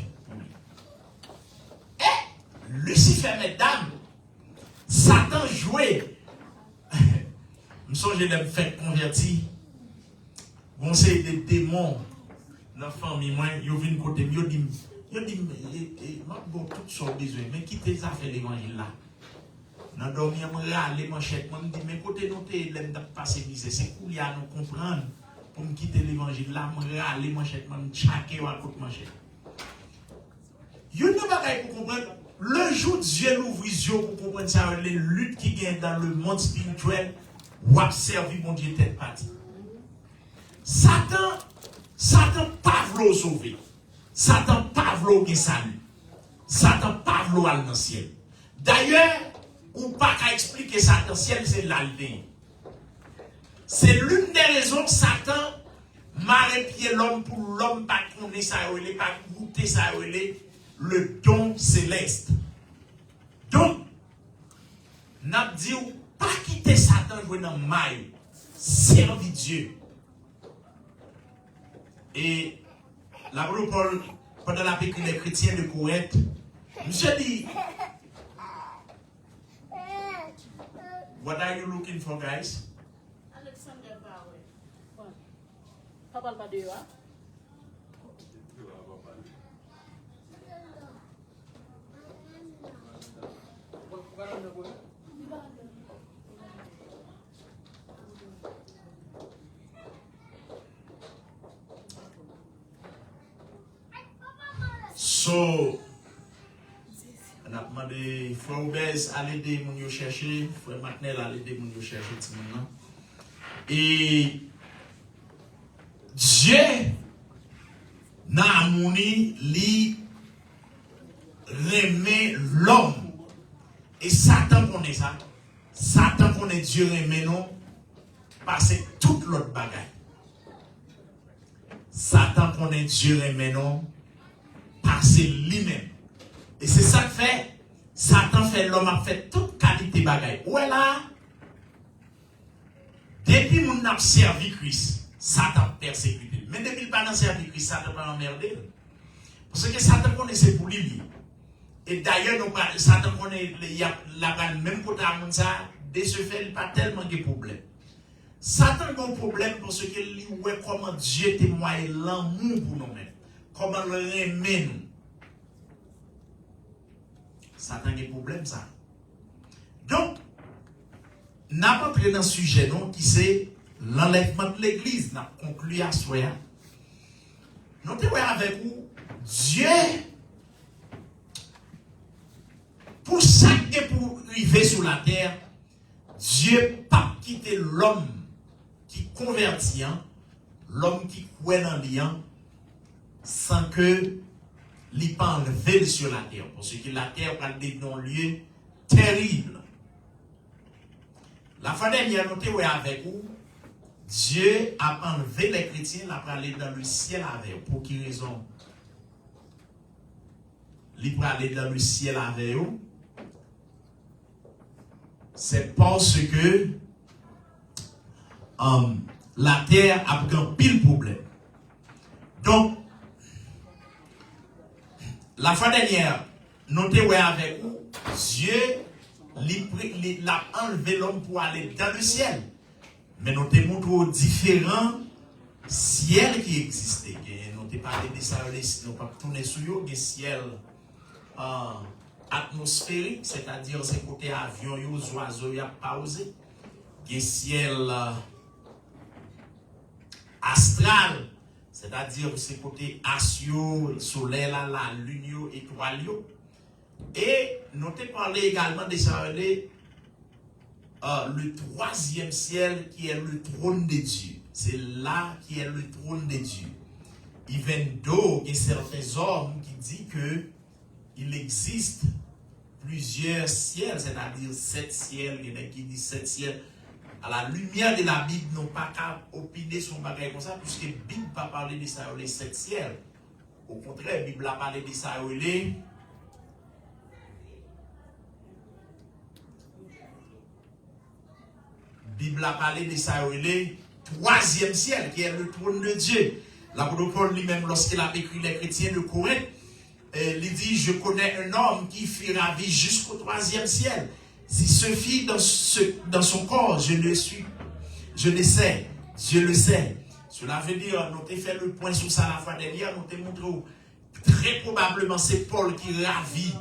Et Lucifer, mesdames, Satan jouait. Je me souviens de me faire convertir. Bon, c'est des démons dans la famille. Moi, ils viennent côté, ils disent, bon, tout ça besoin, mais quittez les affaires d'évangile là. Dans dormi, je râle, manchette, je me dis, mais côté nous, l'aime de passer misère, c'est cool, à nous comprendre, pour me quitter l'évangile là, je râle, manchette, je me chaque ou à côté manchette. Il y a une bagaille pour comprendre. Le jour Dieu l'ouvre les yeux pour comprendre ça, les luttes qui gagnent dans le monde spirituel, ou observer mon Dieu tête partie. Satan pas voulu sauver. Satan pas voulu salut. Satan pas voulu aller dans le ciel. D'ailleurs, ou pas qu'à expliquer Satan, le ciel c'est l'alvé. C'est l'une des raisons que Satan m'a pied l'homme pour l'homme pas connaître ça, pas goûter ça, le don céleste. Donc, n'a dit Pas quitter Satan jouer dans le maille. Servir Dieu. Et l'apôtre Paul, pendant la pécule des chrétiens de Corinthe, monsieur dit, what are you looking for, guys? Alexander Power. Papa pas de là. So, on a demandé Frère Obès à l'aider mon yo chercher, Frère Matnel à l'aider mon yo chercher tout le monde. Et Dieu n'a harmonie li remet l'homme. Et Satan connaît ça. Satan connaît Dieu remet non parce que toute l'autre bagaille. Satan connaît Dieu remet non parce lui-même. Et c'est ça que fait, Satan fait l'homme a fait toute qualité bagaille. Ouais là, depuis mon a servi Christ, Satan persécuté. Mais depuis le pas dans servi Christ, Satan pas emmerdé. Parce que Satan connaissait pour lui. Et d'ailleurs, Satan connaît la même côté à mon ça, de ce fait, il pas tellement de problèmes. Satan a un problème parce que lui voit comment Dieu témoigne l'amour pour nous-mêmes. Comment le remet nous. Satan a un problème ça. Donc, n'a pas entré dans ce sujet non, qui c'est l'enlèvement de l'église. N'a conclu à soi. Nous te voyons avec vous, Dieu, pour ça et pour arriver sur la terre, Dieu pas quitter l'homme qui convertit, l'homme qui croit dans l'ien, sans que il pas enlevé sur la terre. Parce que la terre va être un lieu terrible. La fois dernière, nous sommes avec vous, Dieu a enlevé les chrétiens, il a parlé dans le ciel avec eux. Pour quelle raison? Il a parlé dans le ciel avec eux. C'est parce que la terre a un pile problème. Donc, la fois dernière, nous sommes avec vous, Dieu l'a enlevé l'homme pour aller dans le ciel. Mais nous te montrons différents ciels qui existaient. Nous te parlé de ça, nous pas tourner sur eux, des ciels atmosphériques, c'est-à-dire ces côtés avions, les oiseaux, ils pas osé. Des ciels astral, c'est-à-dire ces côtés asio, soleil, la lune, étoile. Et nous te parlé également de ça, le troisième ciel qui est le trône de Dieu. C'est là qui est le trône de Dieu. Even though il y a certains hommes qui disent que il existe plusieurs ciels, c'est-à-dire 7 ciels, il y en a qui disent 7 ciels. À la lumière de la Bible, nous pas qu'à opiner sur un bagage comme ça, puisque la Bible n'a pas parlé de ça, les 7 ciels. Au contraire, la Bible a parlé de ça, les Bible a parlé de ça, le troisième ciel, qui est le trône de Dieu. L'apôtre Paul lui-même, lorsqu'il a écrit les chrétiens de Corinthe, il dit, je connais un homme qui fut ravi jusqu'au troisième ciel. S'il se fit dans son corps, je le sais, Dieu le sait. Cela veut dire, nous avons fait le point sur ça la fois dernière, nous avons montré très probablement c'est Paul qui ravit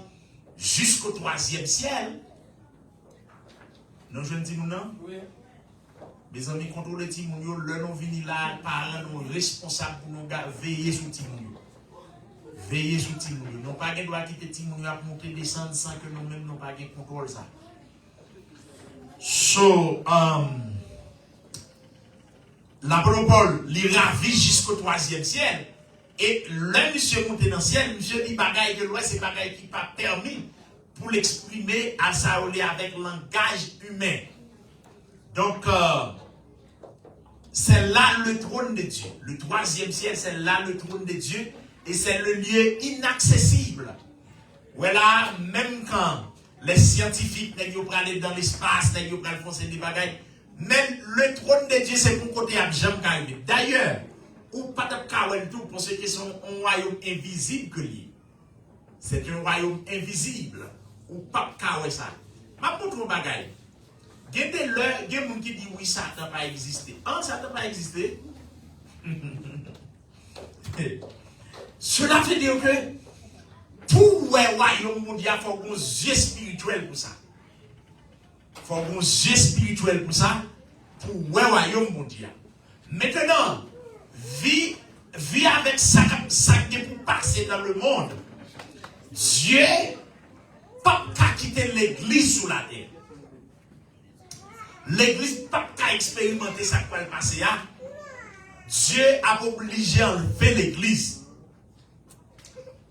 jusqu'au troisième ciel. Non, je ne dis non? Oui. Mes amis, contrôlez Timounio, le nom vini là, parents, nous responsables pour nous veiller sur Timounio. Veiller sur Timounio. Nous pas de droit quitter Timounio à monter, descendre sans que nous-mêmes n'avons pas de contrôle ça. So, l'apôtre Paul, il ravit jusqu'au troisième ciel. Et le monsieur monté dans le ciel, monsieur dit bagaille de loi, c'est bagaille qui pas permis pour l'exprimer à Saoulé avec langage humain. Donc, c'est là le trône de Dieu. Le troisième ciel, c'est là le trône de Dieu. Et c'est le lieu inaccessible. Voilà, même quand les scientifiques, nèg yo aller dans l'espace, nèg yo pral foncer des bagailles. Même le trône de Dieu, c'est pour côté à jamais arrivé. D'ailleurs, ou pas de kawel tout pour ceux qui sont un royaume invisible que lui. C'est un royaume invisible. Ou pas de kawel ça. Ma pour ton bagaille. Il y a des gens qui disent oui, ça n'a pas existé. Ah, ça n'a pas existé. Cela veut dire que pour le royaume mondial, il faut un yeux spirituel pour ça. Il faut un yeux spirituel pour ça, pour le royaume mondial. Maintenant, vie avec ça qui est pour passer dans le monde. Dieu n'a pas quitter l'église sur la terre. L'église n'a pas expérimenter ça qui va passer. Dieu a obligé à enlever l'église.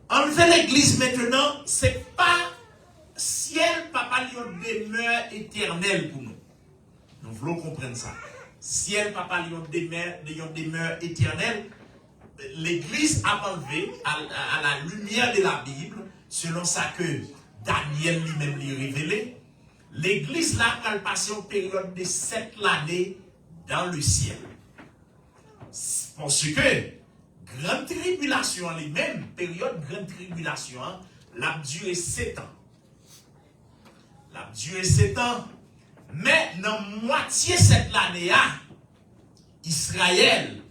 Enlever l'église maintenant, ce n'est pas ciel, papa, une demeure éternelle pour nous. Nous voulons comprendre ça. Ciel, papa, une demeure éternelle. L'église a enlevé à la lumière de la Bible, selon ça que Daniel lui-même lui révélé. L'église là, elle passe une période de 7 années dans le ciel. Parce que grande tribulation lui-même, période grande tribulation, l'a duré 7 ans. L'a duré 7 ans. Mais dans moitié cette année, Israël,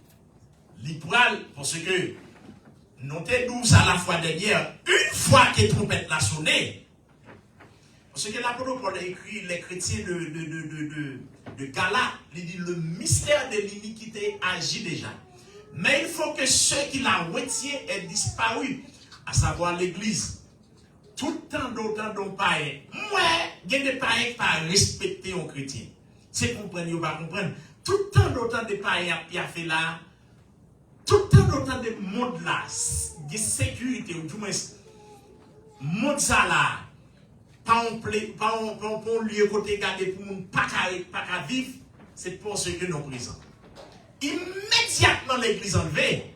l'Ipral, parce que nous sommes 12 à la fois dernière, une fois que trompette l'a sonné, parce que l'apôtre Paul a écrit les chrétiens de Galates, il dit le mystère de l'iniquité agit déjà. Mais il faut que ceux qui la retiennent aient disparu, à savoir l'église. Tout le temps d'autant d'ont païens. Moi, il y a des païens qui pas respecter un chrétien. C'est comprendre ou pas comprendre. Tout le temps d'autant de païens qui a fait là, tout le temps d'autant de monde là, de sécurité, ou du moins, monde ça là, pas un lieu côté gardé pour ne pas vivre, c'est pour ce que nous présents. Immédiatement l'église enlevée,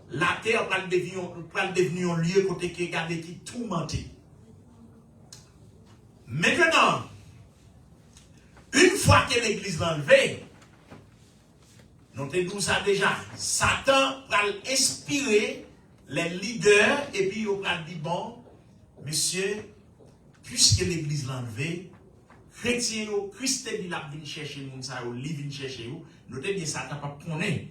la terre va devenir un lieu côté qui est gardé, qui est tourmenté. Maintenant, une fois que l'église est enlevée, nous avons ça déjà. Satan va inspirer les leaders et puis il va dire bon, monsieur, puisque l'église l'a enlevé, chrétien, Christ dit la vient chercher nous, ça, ou li vient chercher nous, nous avons dit Satan pas connaître.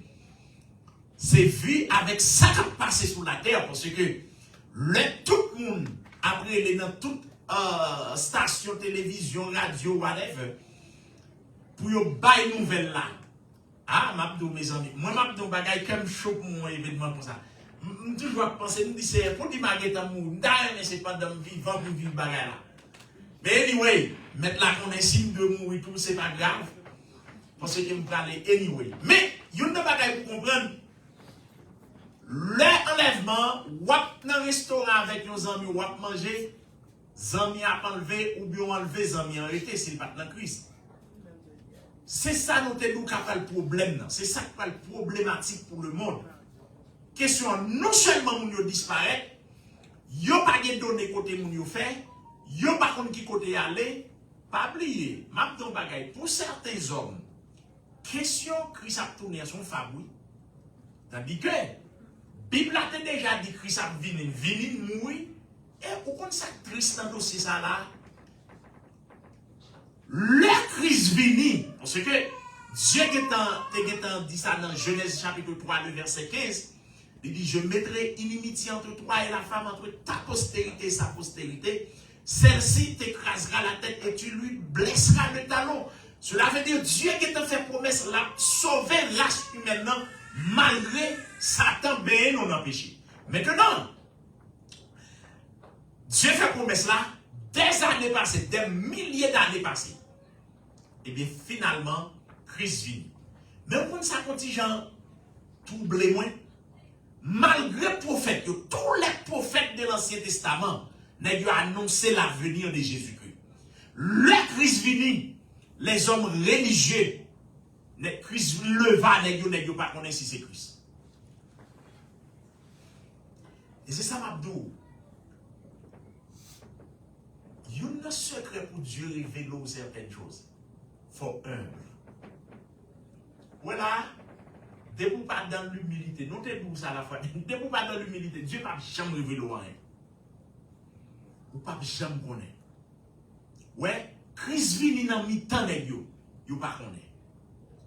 C'est vu avec ça qui a passé sur la terre, parce que tout le monde, après, il est dans toute station, télévision, radio, whatever, pour yon bail nouvelle là. Ah, m'abdou mes amis, moi m'abdou bagay comme chaud pour mon événement comme ça. Toujours penser, me dit c'est pour dire maguette amour, mais c'est pas dans vivant pour vivre bagay là. Mais anyway, mettre là qu'on est signe de mourir tout, c'est pas grave. Parce que je me parle anyway. Mais, yon de bagay pour comprendre, l'enlèvement, wap dans restaurant avec nos amis, wap manger, amis à enlever ou bien enlever amis en arrêté, c'est pas dans Christ. C'est ça nous avons le problème. C'est ça qui est le problématique pour le monde. Question, non seulement nous disparaît, yo pas de données côté moun fait, yo pas contre qui côté aller, pas oublier, m'a don bagay pour certains hommes. Question Christ a tourné à son fabri. Tandis que Bible a déjà dit Christ a vini mourir et pourquoi ça triste dans dossier ça là? Le Christ vini, parce que Dieu qui dit ça dans Genèse chapitre 3, le verset 15, il dit, je mettrai inimitié entre toi et la femme, entre ta postérité et sa postérité. Celle-ci t'écrasera la tête et tu lui blesseras le talon. Cela veut dire Dieu qui t'a fait promesse, l'a sauvé race humaine malgré Satan ben non empêché. Maintenant, Dieu fait promesse là, des années passées, des milliers d'années passées. Et bien finalement, Christ vit. Mais on ça contingent troublé moins. Malgré prophètes, tous les prophètes de l'Ancien Testament n'ont annoncé l'avenir de Jésus-Christ. Le Christ vini, les hommes religieux, Christ leva, n'ont pas connaître si c'est Christ. Et c'est ça, Mabdou. Une un secret pour Dieu révéler certaines choses. Il faut humble. Voilà. Dès que vous pas dans l'humilité, notez-vous ça à la fois. Dès que vous pas dans l'humilité, Dieu ne va jamais révéler rien. Ou pas jamais connaître. Ouais, Christ vient dans mi-temps de yo, yo pas connaître.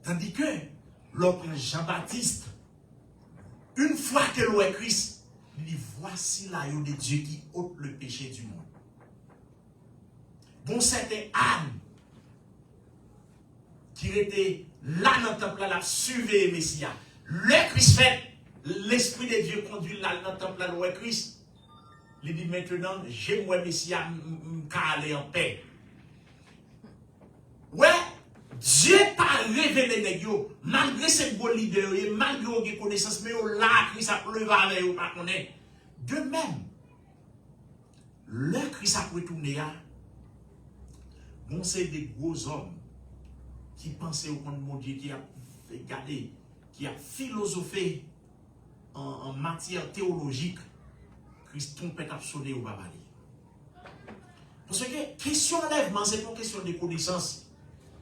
Tandis que l'autre Jean-Baptiste, une fois que l'on Christ, il dit voici l'agneau de Dieu qui ôte le péché du monde. Bon, c'était Anne qui était là dans le temple, là, suivait le Messie. Le Christ fait, l'Esprit de Dieu conduit là dans le temple, là, le Christ. Il dit maintenant, j'aime le Messie, je aller en paix. Ouais, Dieu t'a révélé les gens, malgré ces beaux leaders, malgré les connaissances, mais là, Christ a pleuvé avec eux, pas connaître. De même, le Christ a retourné à, bon, c'est des gros hommes qui pensaient au monde mon Dieu, qui a regardé, qui a philosophé en matière théologique, Christ trompette a sonné au babali. Parce que question enlèvement, c'est pas une question de connaissance.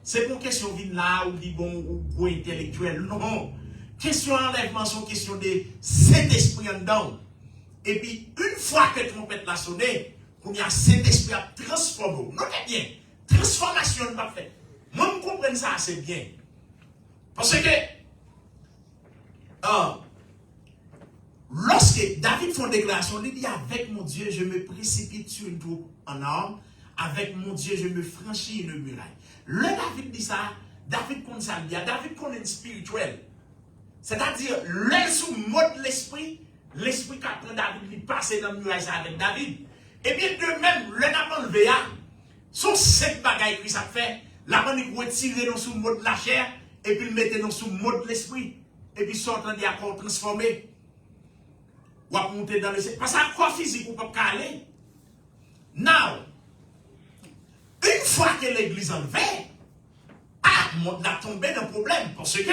C'est pas une question de là ou dit bon ou intellectuel. Non. Question enlèvement, c'est une question de cet esprit en dedans. Et puis, une fois que trompette l'a sonné, il y a cet esprit à transformer. Notez bien, transformation n'est pas faite. Moi, je comprends ça assez bien. Parce que, lorsque David fait une déclaration, il dit avec mon Dieu, je me précipite sur une troupe en armes. Avec mon Dieu, je me franchis une muraille. Le David dit ça, David connaît ça bien. David connaît le spirituel. C'est-à-dire, le sous mode l'esprit qui apprend David, il passe dans la muraille avec David. Et bien de même, le Naman Véa, son 7 bagailles que ça fait, la man il retire dans sous mode la chair, et puis le mettre dans sous mode l'esprit, et puis sortant des accords transformés. Ou à monter dans le ciel. Parce que quoi physique, on peut pas aller. Now, une fois que l'église en fait, on a tombé dans le problème. Parce que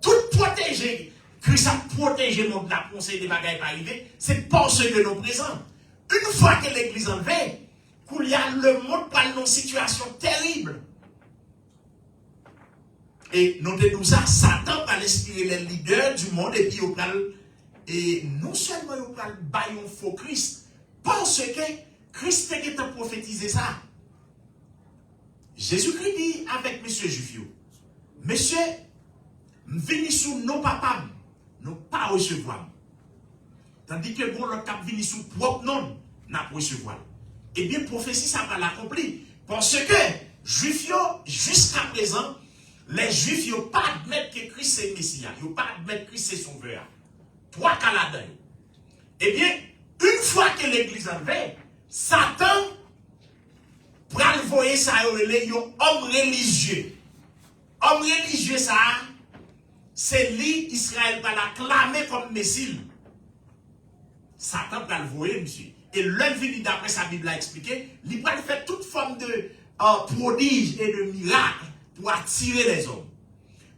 tout protégé, Christ a protégé le monde de la conseil des bagailles pas arriver, c'est parce que nous présents. Une fois que l'église en fait, qu'il y a le monde parle dans une situation terrible. Et notez tout ça, Satan va inspirer les leaders du monde et puis et non seulement il va bailler un faux Christ, parce que Christ a prophétisé ça. Jésus-Christ dit avec monsieur Jufio, monsieur, venez sous nos papas, nous pas recevoir. Tandis que bon, le cap venu sous propre nom, n'a pas recevoir. Eh bien, prophétie, ça va l'accomplir. Parce que, Jufio, jusqu'à présent, les Juifs n'ont pas admettre que Christ c'est le Messie. Ils n'ont pas admettre que Christ c'est son sauveur. Trois cas là-dedans. Eh bien, une fois que l'église en veille, Satan pral voyer ça un homme religieux. Homme religieux ça, c'est lui Israël va l'acclamer comme Messie. Satan pral voyer monsieur. Et l'un venu d'après sa Bible a expliqué, il va faire toute forme de prodige et de miracle pour attirer les hommes.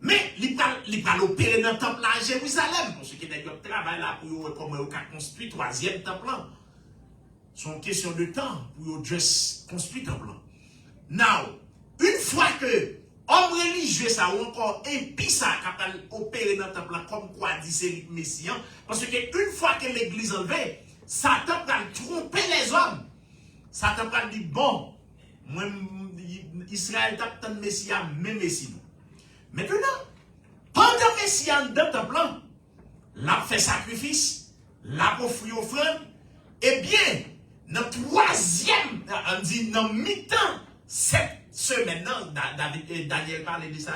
Mais il va opérer dans le temple à Jérusalem. Parce que les gens travaillent là pour comment construire le troisième temple. C'est une question de temps pour construire le temple. Now, une fois que homme religieux ça ou encore impie ça capable opérer dans le temple comme quoi dit c'est le Messie, parce que une fois que l'église enlevée, Satan va tromper les hommes. Satan va dire bon, moi Israël tape le Messie, même Messie. Maintenant, pendant Messie dans le temple, l'a fait sacrifice, l'a offert offrande, et bien, dans le troisième, on dit dans mi-temps, cette semaine, Daniel parlait de ça,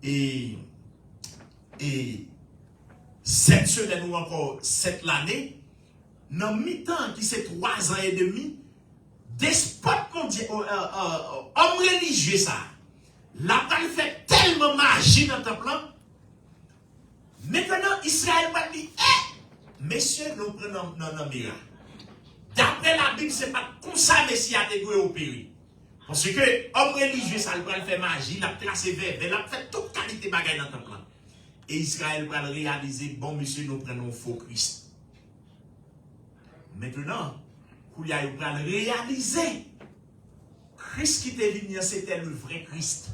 et cette semaine ou encore cette l'année, dans mi-temps, qui c'est 3 ans et demi, despote homme religieux ça, la balle fait tellement magie dans le temple. Maintenant, Israël va dire, messieurs, nous prenons un miracle. D'après la Bible, ce n'est pas comme ça que Messie a été opéré. Parce que homme religieux, ça va faire magie, il a placé vert, il a fait toute qualité de bagaille dans le temple. Et Israël va réaliser, bon monsieur, nous prenons faux Christ. Maintenant, il va réaliser Christ qui était venu, c'était le vrai Christ.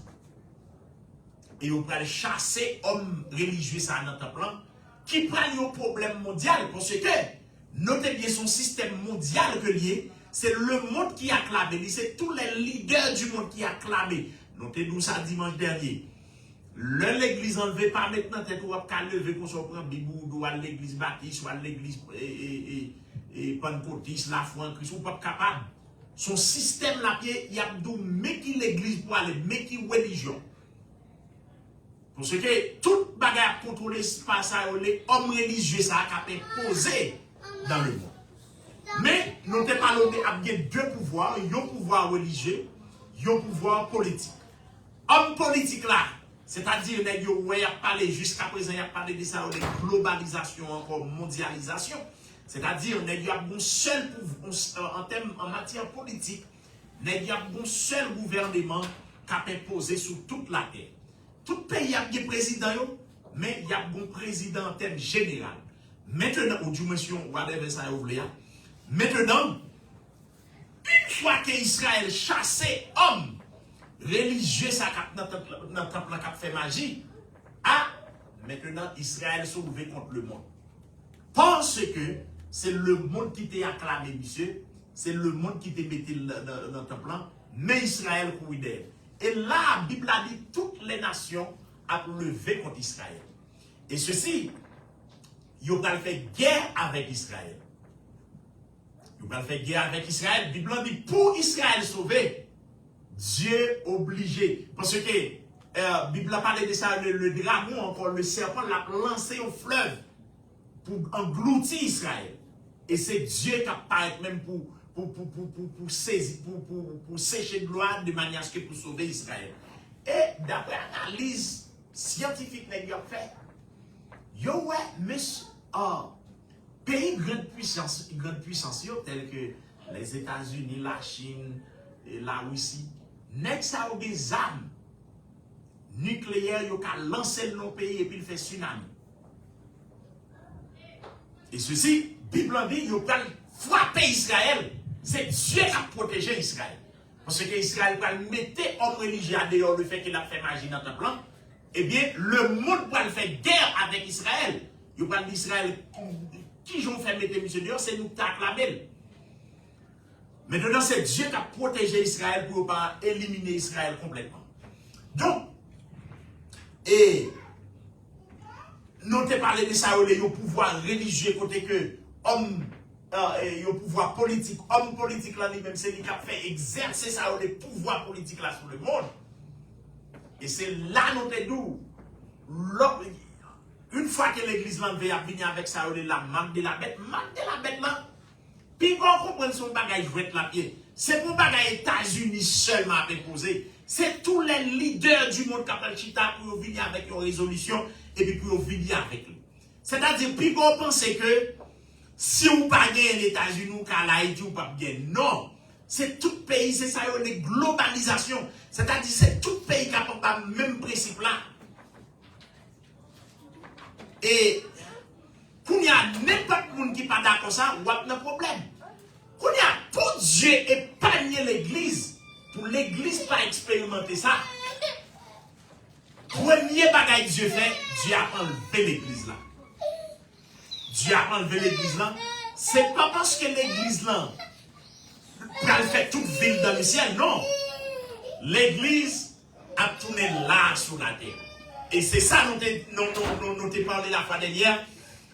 Et on va chasser hommes religieux ça dans notre plan, qui prennent au problème mondial, parce que, notez bien son système mondial que lié, c'est le monde qui a clamé, c'est tous les leaders du monde qui a clamé. Notez nous ça dimanche dernier. L'église enlevée par maintenant, tête ou qu'à lever pour se prendre bibou, ou à l'église baptiste, ou à l'église pentecôtiste, la foi en Christ, ou pas capable. Son système là, il y a d'où mais qui l'église pour aller, mais qui religion. Parce que toute bagarre contrôlée par ça, les hommes religieux, ça a posé dans le monde. Mais nous ne parlons de deux pouvoirs, un pouvoir religieux, un pouvoir politique. Homme politique là, c'est-à-dire, il a parlé jusqu'à présent, il a parlé de ça, de globalisation, encore mondialisation. C'est-à-dire, il y a un seul pouvoir, en matière politique, il y a un seul gouvernement qui a imposé sur toute la terre. Tout pays a des présidents, mais il y a un président en termes général. Maintenant, ou du moins, whatever ça maintenant, une fois que Israël chassait hommes religieux, ça a fait magie, maintenant Israël s'est levé contre le monde. Parce que c'est le monde qui t'a acclamé, monsieur, c'est le monde qui t'a mis dans ton plan, mais Israël couille d'elle. Et là, la Bible a dit toutes les nations ont levé contre Israël. Et ceci, ils ont fait guerre avec Israël. Ils ont fait guerre avec Israël. La Bible a dit pour Israël sauver, Dieu obligé. Parce que la Bible a parlé de ça, le dragon, encore le serpent, l'a lancé au fleuve pour engloutir Israël. Et c'est Dieu qui apparaît même pour sécher de gloire de manière à ce que pour sauver Israël. Et d'après l'analyse scientifique que nous avons fait, mais pays grande puissance tels que les États-Unis, la Chine, et la Russie, n'est-ce pas des armes nucléaires qui ont lancé dans nos pays et puis il fait tsunami. Et ceci, la Bible dit, ils ont frappé Israël. C'est Dieu qui a protégé Israël. Parce que Israël va mettre homme religieux dehors le fait qu'il a fait magie dans ton plan. Eh bien, le monde va faire guerre avec Israël. Il va dire Israël, qui ont fait mettre monsieur dehors, c'est nous qui avons acclamé. Maintenant, c'est Dieu qui a protégé Israël pour ne pas éliminer Israël complètement. Donc, et nous avons parlé de ça, le pouvoir religieux, côté que homme, le pouvoir politique, homme politique là lui-même, c'est lui qui a fait exercer ça, le pouvoir politique là sur le monde. Et c'est là nous avons dit, une fois que l'église là va venir avec ça, la marque de la bête là, puis on comprend son bagage jouet la pied. C'est pour bagage États-Unis seulement à poser. C'est tous les leaders du monde qui appellent Chita pour venir avec une résolution et puis pour venir avec lui. C'est-à-dire, puis on pense que si on pas gagné les États-Unis ou Haïti ou pas bien, non. C'est tout pays, c'est ça, une globalisation. C'est-à-dire, c'est tout pays qui a le même principe là. Et, quand il y a n'importe qui n'est pas d'accord ça, on a un problème. Quand il y a pour Dieu épargner l'église, pour l'église pas expérimenter ça, premier bagage Dieu fait, Dieu a enlevé l'église là. Dieu a enlevé l'église là. C'est pas parce que l'église là, elle fait toute ville dans le ciel, non. L'église a tourné là sur la terre. Et c'est ça nous t'ai parlé la fois dernière.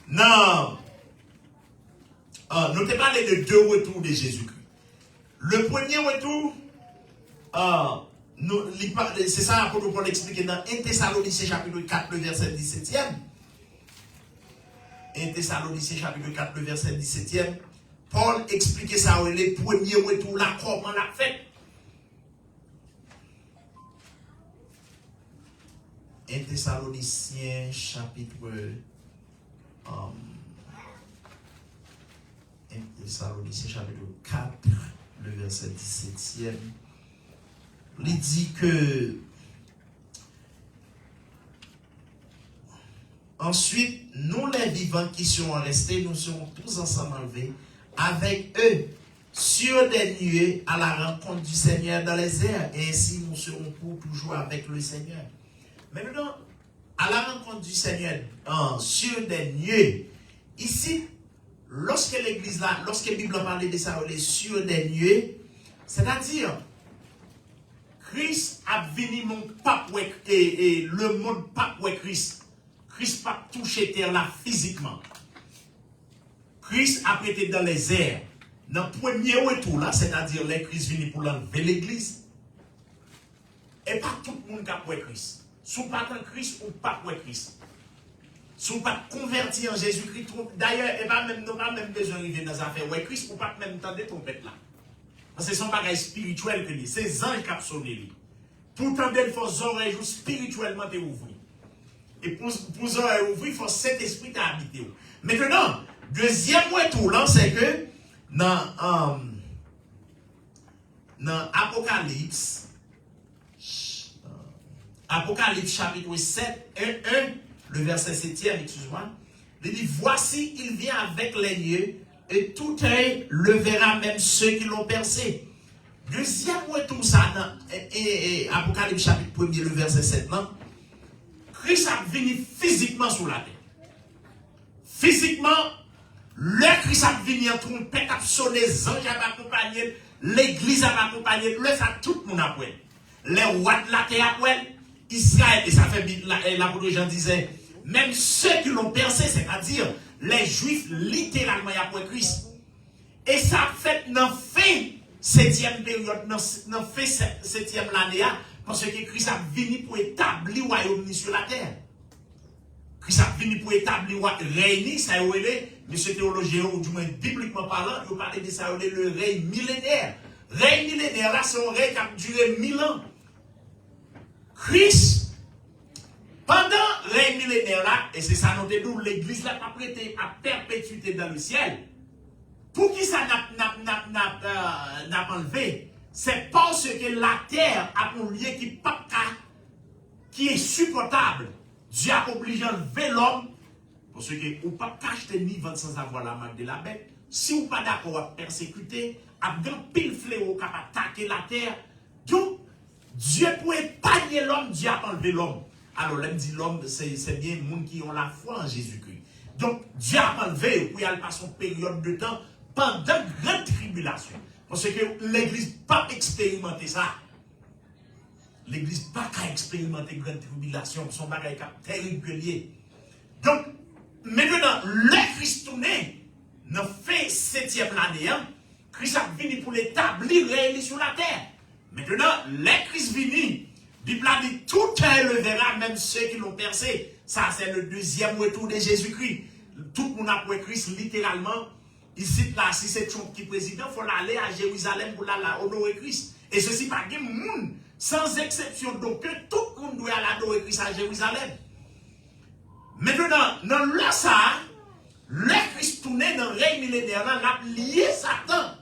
Non. Nous t'ai parlé de deux retours de Jésus-Christ. Le premier retour, c'est ça pour nous expliquer dans 1 Thessaloniciens chapitre 4, le verset 17e. 1 Thessaloniciens chapitre 4, le verset 17e. Paul expliquait ça, les premiers retours là, comment l'a fait. 1 Thessaloniciens chapitre 4, le verset 17e. Il dit que ensuite, nous les vivants qui sont restés, nous serons tous ensemble enlevés avec eux sur des nuées à la rencontre du Seigneur dans les airs, et ainsi nous serons pour toujours avec le Seigneur. Maintenant, à la rencontre du Seigneur sur des nuées, ici, lorsque l'église là, lorsque la Bible parlait de ça, on est sur des nuées, c'est-à-dire, Christ a venu mon pape et le monde pape Christ. Christ pas touché terre là physiquement. Christ a été dans les airs. Dans le premier retour là, c'est-à-dire les Christ venu pour l'enlever l'église. Et pas tout le monde qui a pour Christ. Si vous pas en Christ ou pas pour Christ. Si vous pas converti en Jésus-Christ, d'ailleurs, et pas même, nous pas même besoin d'arriver dans les affaires ouais Christ, ou pas même entendre trompette là. Parce que c'est son bagage spirituel que c'est les anges qui ont sonné. Pour tendre il faut les oreilles spirituellement te ouvrir. Et pour les oreilles ouvrir, il faut cet esprit t'habiter. Maintenant, deuxième retour là, c'est que dans Apocalypse chapitre 7, 1, le verset 7e, excuse-moi, il dit, voici, il vient avec les nuées, et tout œil le verra, même ceux qui l'ont percé. Deuxième retour, ça, dans Apocalypse chapitre 1, le verset 7, non? Christ a venu physiquement sur la terre. Physiquement, le Christ a venu en trompette, a sonné, les anges a accompagné, l'église a accompagné, le ça tout le monde a pris. Les rois de la terre a pris, Israël, et ça fait, l'apôtre Jean disait, même ceux qui l'ont percé, c'est-à-dire les Juifs, littéralement, y a pris Christ. Et ça fait dans fin 7e période, dans fin 7e l'année, parce que Christ a venu pour établir le royaume sur la terre. Christ a venu pour établir règne, ça y est, monsieur théologien, ou du moins bibliquement parlant, il parle de ça, le règne millénaire. Règne millénaire, là, c'est un règne qui a duré 1000 ans. Christ, pendant le règne millénaire là, et c'est ça nous l'église là pas prêté à perpétuité dans le ciel, pour qui ça n'a pas enlevé, c'est parce que la terre a un lieu qui est supportable. Dieu a obligé d'enlever l'homme, parce que vous ne pouvez pas acheter ni vendre sans avoir la marque de la bête. Si vous n'êtes pas d'accord à persécuter, à grand pile fléau qui a attaqué la terre, donc Dieu pour épargner l'homme, Dieu a enlevé l'homme. Alors, là, dit l'homme, c'est bien les gens qui ont la foi en Jésus-Christ. Donc, Dieu a enlevé, puis il passe une période de temps pendant grande tribulation. Parce que l'Église n'a pas expérimenté ça. L'Église n'a pas expérimenté grande tribulation, son bagage est terrible lié. Donc, maintenant, le Christ tourné, dans fin 7e année, Christ a venu pour l'établir réellement sur la terre. Maintenant, le Christ venu, la Bible a dit, tout œil le verra, même ceux qui l'ont percé. Ça, c'est le deuxième retour de Jésus-Christ. Tout le monde a pris Christ littéralement. Ici, là, si c'est Trump qui est président, il faut aller à Jérusalem pour honorer Christ. Et ceci, pas de monde, sans exception. Donc, tout le monde doit aller adorer Christ à Jérusalem. Maintenant, dans le ça, le Christ tourné dans le règne millénaire, l'a lié Satan.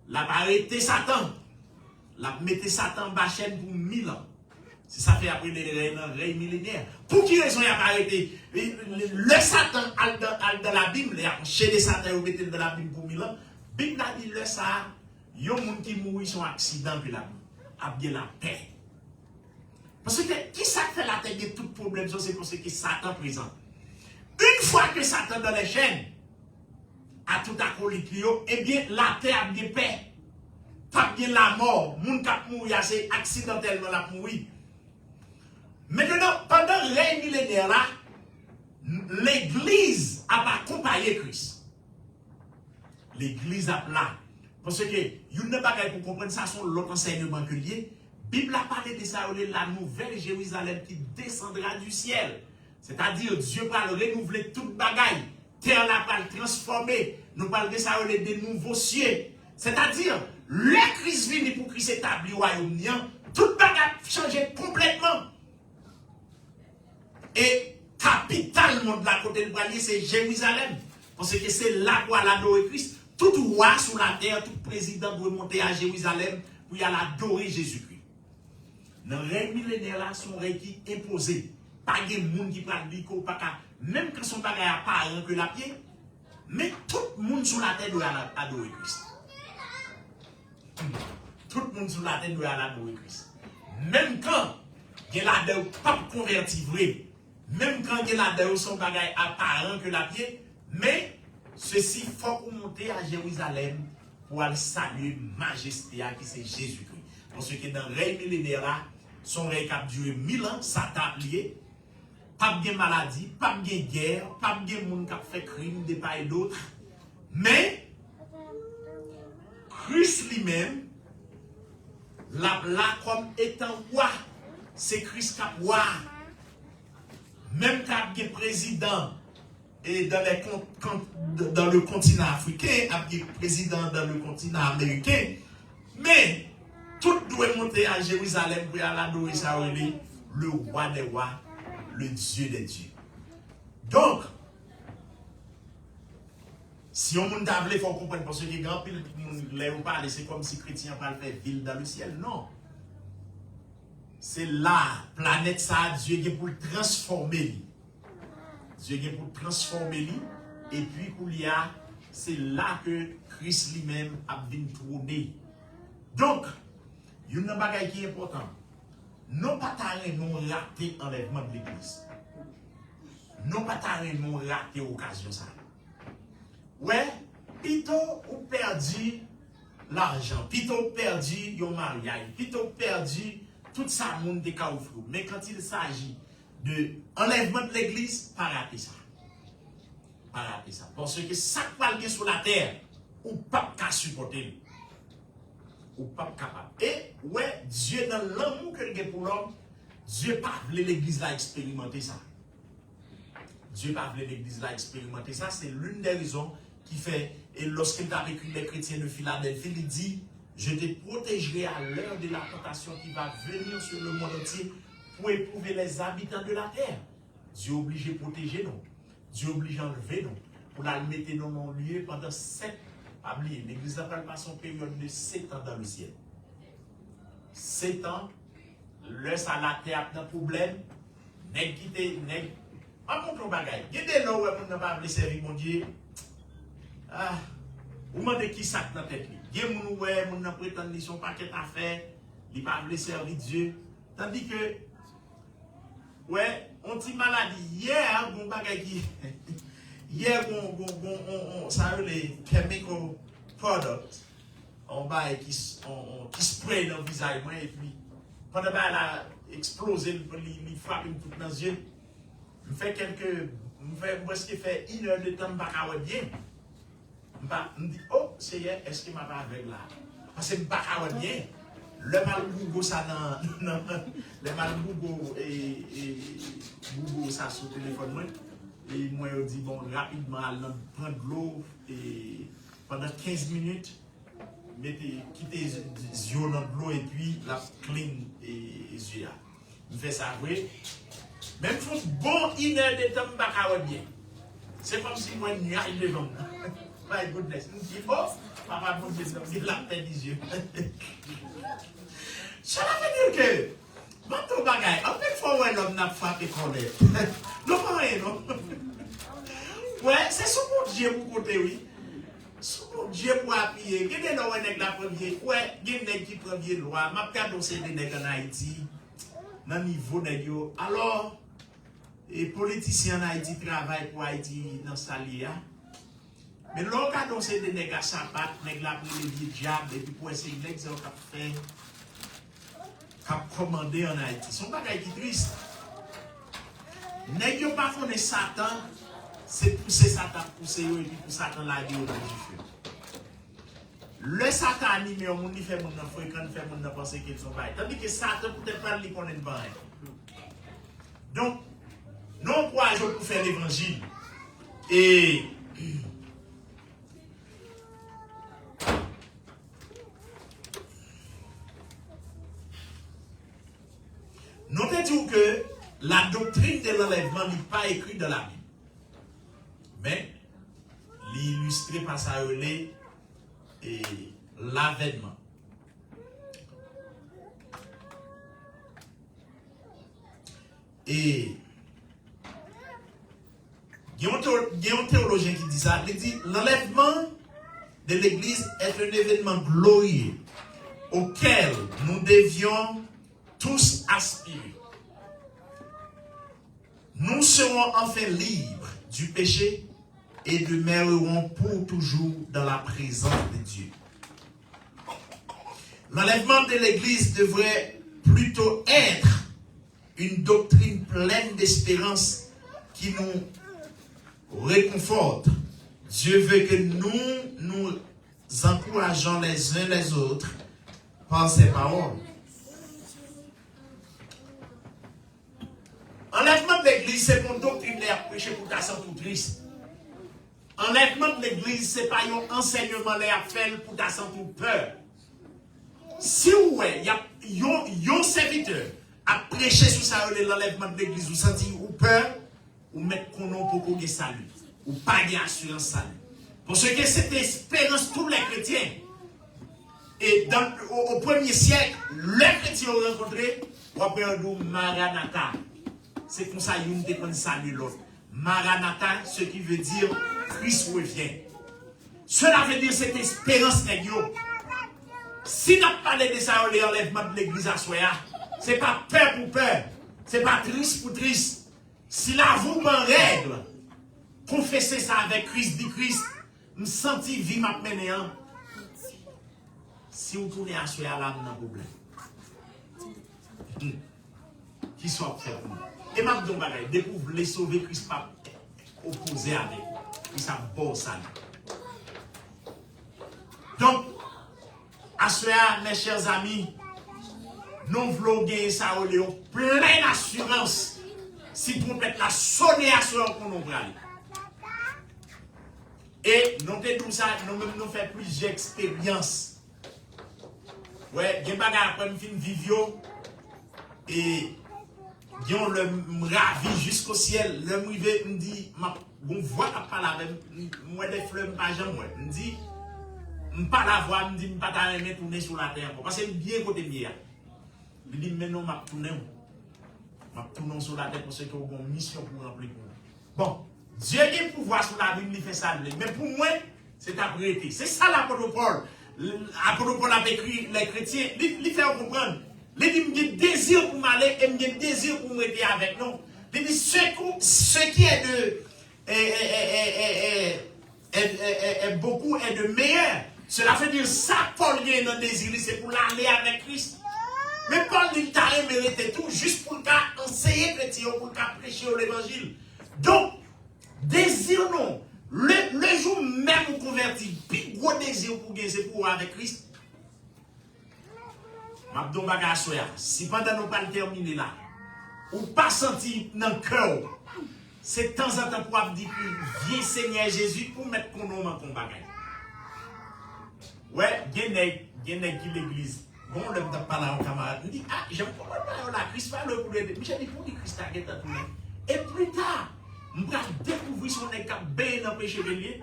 L'a arrêté Satan. L'a mis Satan en bas chaîne pour 1000 ans. C'est ça fait après le règne millénaire. Pour qui raison il a arrêté? Le Satan dans la Bible, il a chez les Satan, il mettait dans la Bible pour 1000 ans. La Bible a dit le ça, il y a des gens qui mourent son accident, puis la a bien la paix. Parce que qui ça fait la tête de tout problème, c'est parce que Satan présent. Une fois que Satan dans les chaînes, à tout acolyte, eh bien la paix a bien paix. Pas bien la mort, moun kap mourir, c'est accidentellement la mourir. Maintenant, pendant le règne millénaire là, l'église a accompagné Christ. L'église a là. Parce que, il n'y a pas pour comprendre ça, son l'autre enseignement que lié. La Bible a parlé de ça, la nouvelle Jérusalem qui descendra du ciel. C'est-à-dire, Dieu va renouveler toute bagaille. Terre là va le transformer. Nous parlons de ça, des nouveaux cieux. C'est-à-dire, le Christ venu pour Christ établir le royaume, toute bagaille changé complètement. Et capital monde de la côté de Bralier, c'est Jérusalem. Parce que c'est là où elle adore Christ. Tout roi sur la terre, tout président doit monter à Jérusalem pour y aller adorer Jésus-Christ. Dans le règne millénaire, là, son règne qui est imposé. Pas de monde qui pratique, même quand son bagage n'a pas que la pied, mais tout le monde sur la terre doit adorer Christ. monde sur la terre doit adorer Christ. Même quand il y a là pas converti vrai, même quand il y a là son bagage apparent que la pied, mais ceci faut qu'on monte à Jérusalem pour aller saluer majesté qui c'est Jésus-Christ. Parce que dans le règne millénaire là, son règne qui a duré 1000 ans, ça t'a plié. Pas de maladie, pas de guerre, pas de monde qui a fait crime de part et d'autre. Mais Christ lui-même, là comme étant roi, c'est Christ qui a roi. Même quand il y a président et dans le continent africain, il y a président dans le continent américain, mais tout doit monter à Jérusalem pour aller adorer ça, le roi des rois, le Dieu des dieux. Donc, si on m'a dit, il faut comprendre, parce que grand pile les on parle, c'est comme si les chrétiens parlent faire ville dans le ciel. Non. C'est là, planète ça, Dieu est pour transformer. Dieu est pour transformer. Et puis, pour y a, c'est là que Christ lui-même a bien tourné. Donc, il y a un bagage qui est important. Non pas taré non raté enlèvement de l'église. Non pas taré non raté occasion ça. Ouais, plutôt ou perdu l'argent, plutôt perdu yon mariage, plutôt perdu tout ça monde de caouflou. Mais quand il s'agit de enlèvement de l'église, pas rater ça. Pas rater ça. Parce que ça qui est sur la terre, ou pas qu'à supporter. Ou pas capable. Et ouais, Dieu dans l'amour qu'il a pour l'homme, Dieu pas voulu l'église là expérimenter ça. Dieu pas voulu l'église là expérimenter ça. C'est l'une des raisons qui fait, et lorsqu'il a écrit les chrétiens de Philadelphie, il dit, je te protégerai à l'heure de la tentation qui va venir sur le monde entier pour éprouver les habitants de la terre. Dieu est obligé de protéger nous. Dieu est obligé d'enlever nous. Pour la mettre dans mon lieu pendant 7 ans. L'église n'a pas son période de 7 ans dans le ciel. 7 ans, le ça la terre a un problème, nèg quitter, nèg. Pas mon bagage. Il y a des gens qui n'ont pas servir mon Dieu. Ah, vous demandez qui ça dans la tête. Il y a des gens qui n'ont prétendu qu'ils sont pas qu'à faire, ils ne peuvent pas servir Dieu. Tandis que, ouais, on dit maladie. Hier, mon bagage qui. Hier, ça veut les chemical products, on va qui spray dans le visage, et puis, pendant que a explosé, il frappe tout dans les yeux. Je fais presque fait 1 heure de temps, je ne sais pas bien. Je me dis, oh, c'est hier, est-ce qu'il m'a pas avec là? Parce que je ne sais pas bien. Le mal Google, ça dans. Le mal Google et Google, ça sur le téléphone. Et moi, je dis, bon, rapidement, prendre de l'eau et pendant 15 minutes, quitter les yeux dans de l'eau et puis la clean et les yeux. Je fais ça, oui. Même si je bon 1 heure de temps, je ne sais pas bien. C'est comme si moi, je n'y arrive devant. My goodness. Je dis, oh, papa, bon, je la peine des yeux. Ça veut dire que, dans ton bagage, en fait, il faut que l'homme n'a frappé colère. Non, pas rien, non. Ouais, c'est sous mon Dieu pour côté, oui. Sous mon Dieu pour appuyer. Il y a des gens qui la première. Ouais, il y a des gens qui prennent loi. Je vais regarder des gens en Haïti. Dans le niveau de yo. Alors, les politiciens en Haïti travaillent pour Haïti dans sa lia. Mais là, quand on sait des gens à sapat, des gens qui ont des diables, et puis pour essayer de faire commandé en Haïti. Son bagage qui triste. Nèg yo pas connaît Satan, c'est pousser Satan pousser et puis pour Satan la vie au dans du feu. Le Satan animé au monde fait monde fréquent fait monde penser qu'ils sont bail. Tandis que Satan peut-être pas lui connaît pas. Donc non courage pour faire l'évangile. Et notez-vous que la doctrine de l'enlèvement n'est pas écrite dans la Bible. Mais l'illustré par ça et l'avènement. Et il y a un théologien qui dit ça, il dit l'enlèvement de l'église est un événement glorieux auquel nous devions tous aspirer. Nous serons enfin libres du péché et demeurerons pour toujours dans la présence de Dieu. L'enlèvement de l'Église devrait plutôt être une doctrine pleine d'espérance qui nous réconforte. Dieu veut que nous encourageons les uns les autres par ses paroles. Enlèvement de l'Église, c'est pour doctrinaire prêcher pour ta santé triste. Enlèvement de l'Église, c'est pas un enseignement à faire pour ta santé peur. Si il y a un serviteur à prêcher sur ça, l'enlèvement de l'Église, vous sentez ou peur, ou mettre qu'on a pour qu'on salut, ou pas d'assurance salut. Parce que cette espérance, tous les chrétiens, et au premier siècle, les chrétiens ont rencontré, on appelle Maranatha. C'est comme ça qu'ils ont dépend salut l'autre. Maranatha, ce qui veut dire Christ revient. Cela veut dire cette espérance négio. Si nous parlons de ça, l'enlèvement de l'église à Soya, ce n'est pas peur pour peur, ce n'est pas triste pour triste. Si là vous en règle, confessez ça avec Christ, dit Christ, me senti vie m'a mené. Si vous tournez à Soya, là, vous avez un problème. Qui soit fait pour nous. Et ma don bagay, découvre les sauver Christ pas opposé avec. Christ a bon ça. Donc, à cela, mes chers amis, nous voulons gagner ça au Léon, pleine assurance. Si vous faites la sonner à cela qu'on nous prend. Et nous faisons ça, nous faisons plusieurs expériences. Ouais, il y a des bagages après nous vivons et Dion le ravi jusqu'au ciel. Le rivé me dit, bon voix à pas la même, moi des fleurs pas jamais moi. Me dit, pas la voix, me dit pas ta aimer tourner sur la terre parce que bien côté bien. Il dit mais non m'a tourner sur la terre parce que j'ai une mission pour remplir. Bon, Dieu a le pouvoir sur la Bible, il fait ça. Mais pour moi, c'est apprêté. C'est ça l'apôtre Paul. L'apôtre Paul a écrit les chrétiens, il fait comprendre. Il dit, j'ai désir pour m'aller et j'ai désir pour m'aider avec nous. Il dit, ce qui est beaucoup est de meilleur. Cela veut dire ça, Paul vient dans le désir, c'est pour l'aller avec Christ. Mais Paul dit, t'as mérité tout juste pour enseigner chrétien, pour prêcher l'évangile. Donc, désir non. Le jour même où converti, plus gros désir pour gagner, c'est pour avec Christ. Mabdon baga soya, si pendant nous pas terminer là, ou pas senti dans le cœur, c'est de temps en temps pour dire viens Seigneur Jésus pour mettre ton nom dans ton bagage. Ouais, il y a qui l'église. Bon, le temps pas là en camarade, il dit ah, j'aime pas la Christ pas le pour aider. Mais j'ai dit pour dire Christ a gagné tout. Et plus tard, on va découvrir son écart bien dans le péché de lié.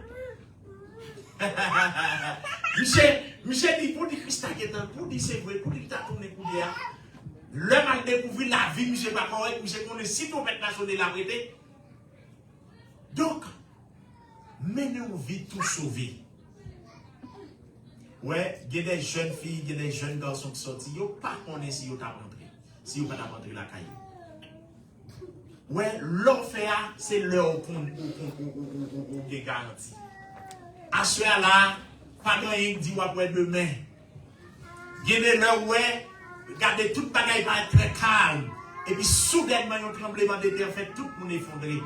Michel dit pour dire Christ a gagné pour dire c'est vrai, pour dire que tu as tourné pour dire. L'homme a découvert la vie, monsieur pas correct, monsieur connaît si tout maintenant sonné la prêté. Donc, menez une vie tout sauvé. Ouais, il y a des jeunes filles, il y a des jeunes garçons qui sortent, ils ne pas connaître si ils t'a rentré, si ils pas rentré la caille. Ouais, l'enfer, c'est l'heure qu'on est garanti. À ce là, pas de rien dit après demain. Il y a des l'heure, ouais, regardez, toute bagaille va être très calme. Et puis, soudainement, un tremblement de terre fait tout le monde effondrer.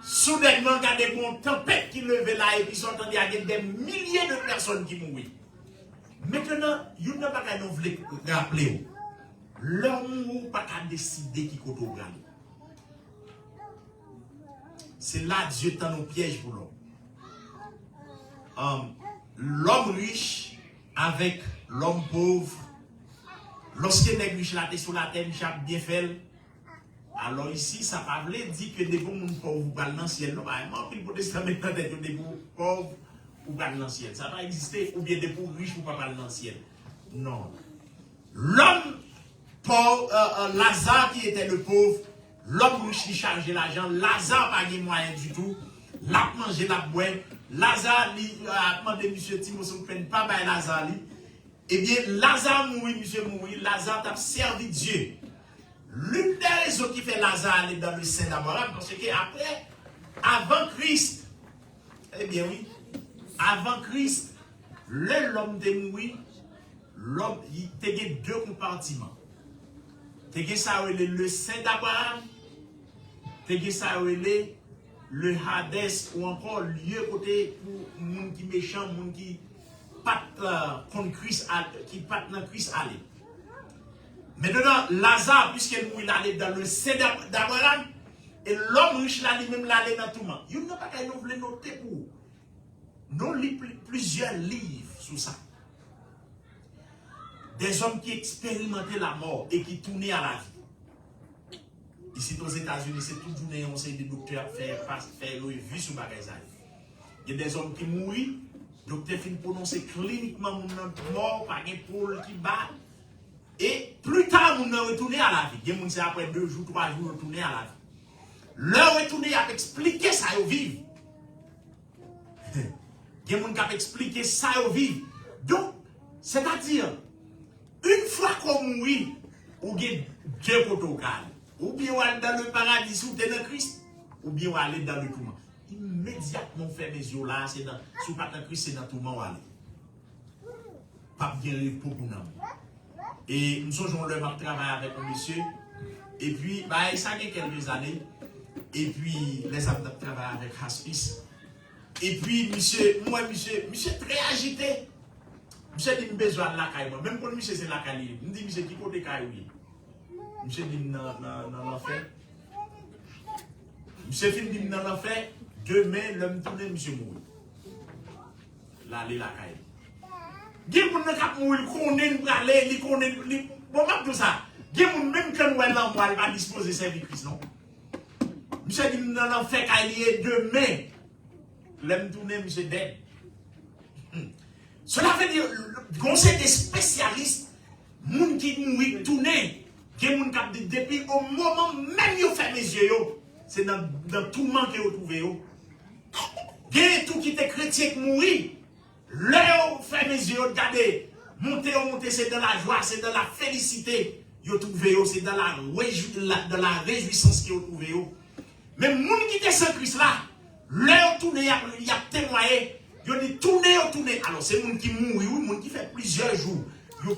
Soudainement, regardez, une tempête qui levait là, et puis, ils entendent, il y a des milliers de personnes qui mourent. Maintenant, il y a une bagaille qu'on voulait rappeler. L'homme ou pas qu'à décider qui compte au grand. C'est là Dieu tend nos pièges pour l'homme. L'homme riche avec l'homme pauvre, lorsqu'il est riche là, sur la terre, il a bien fait. Alors ici, ça ne veut pas dire que des bons pauvres ou dans le ciel. Non, vraiment, il faut décider maintenant d'être des pauvres ou dans le ciel. Ça va exister, ou bien des pauvres riches ou pas dans le ciel. Non. L'homme pauvre, Lazare qui était le pauvre, l'homme riche qui chargeait l'argent, Lazare n'a pas de moyens du tout, l'a mangé, l'a boire, Lazare a demandé M. Timoson de peine pas par Lazare. Eh bien, Lazare mourit, monsieur mourit, Lazare t'a servi Dieu. L'une des raisons qui fait Lazare aller dans le sein d'Abraham, parce que après, avant Christ, eh bien oui, avant Christ, l'homme de mourir, l'homme, il y a deux compartiments. Il y a ça le sein d'Abraham, il y a ça le Hadès, ou encore lieu côté pour les gens qui méchants, les gens qui pas contre Christ, qui pas dans Christ aller. Maintenant, Lazare, puisqu'il mourit allé dans le sein d'Abraham, et l'homme riche là, lui-même allé dans tout le monde. Il n'a pas qu'à nous noter pour. Nous lisons plusieurs livres sur ça. Des hommes qui expérimentaient la mort et qui tournaient à la vie. Ici aux États-Unis, c'est toute journée, on sait des docteurs faire revue sur bagage. Il y a des hommes qui mourent, docteur fin prononcer cliniquement mon mort par un pôle qui bat. Et plus tard, on retourné à la vie. Il y a des gens après 2 jours, 3 jours, retourné à la vie. Leur retourner à expliquer ça au vivre. Il y a des gens qui ont expliqué ça au vivre. Donc, c'est-à-dire, une fois qu'on mourit, on a 2 côtés. Ou bien on aller dans le paradis ou dans Christ, ou bien on aller dans le tourment. Immédiatement, on fait mes yeux là, c'est dans, sous pas dans Christ, c'est dans le tourment. Pas bien pour nous. Et nous sommes le travail avec un monsieur. Et puis, bah, ça fait quelques années. Et puis, les hommes travaillent avec Haspis. Et puis, monsieur très agité. Monsieur dit, besoin de la caille. Même pour monsieur, c'est la caille. Je dis, monsieur, qui côté caille? Monsieur dit, non, l'enfer. Monsieur dit, non, l'enfer. Demain, l'homme tourne, monsieur mourit. Là, aller la caille. Il y a des gens qui mourir, qui connaissent, qui connaissent. Bon, tout ça. Il y a des gens même quand nous allons pas disposer de servir Christ, non? Monsieur dit, non, l'enfer, qu'il y ait demain. L'homme tourne, monsieur dead. Cela veut dire, le conseil des spécialistes, les gens qui mourir, tourner, qui ont dit depuis au moment même où ils ferment les yeux, c'est dans tout le monde que vous trouvez. Il y a tout qui était chrétien qui mourit. Là, ferme les yeux, regardez, monter, c'est dans la joie, c'est dans la félicité, vous trouvez, c'est dans la réjouissance que vous trouvez. Mais les gens qui étaient sans Christ là, là, il y a témoigné. Ils dit tourner. Alors, c'est les gens qui mourent, les gens qui font plusieurs jours. Ils n'ont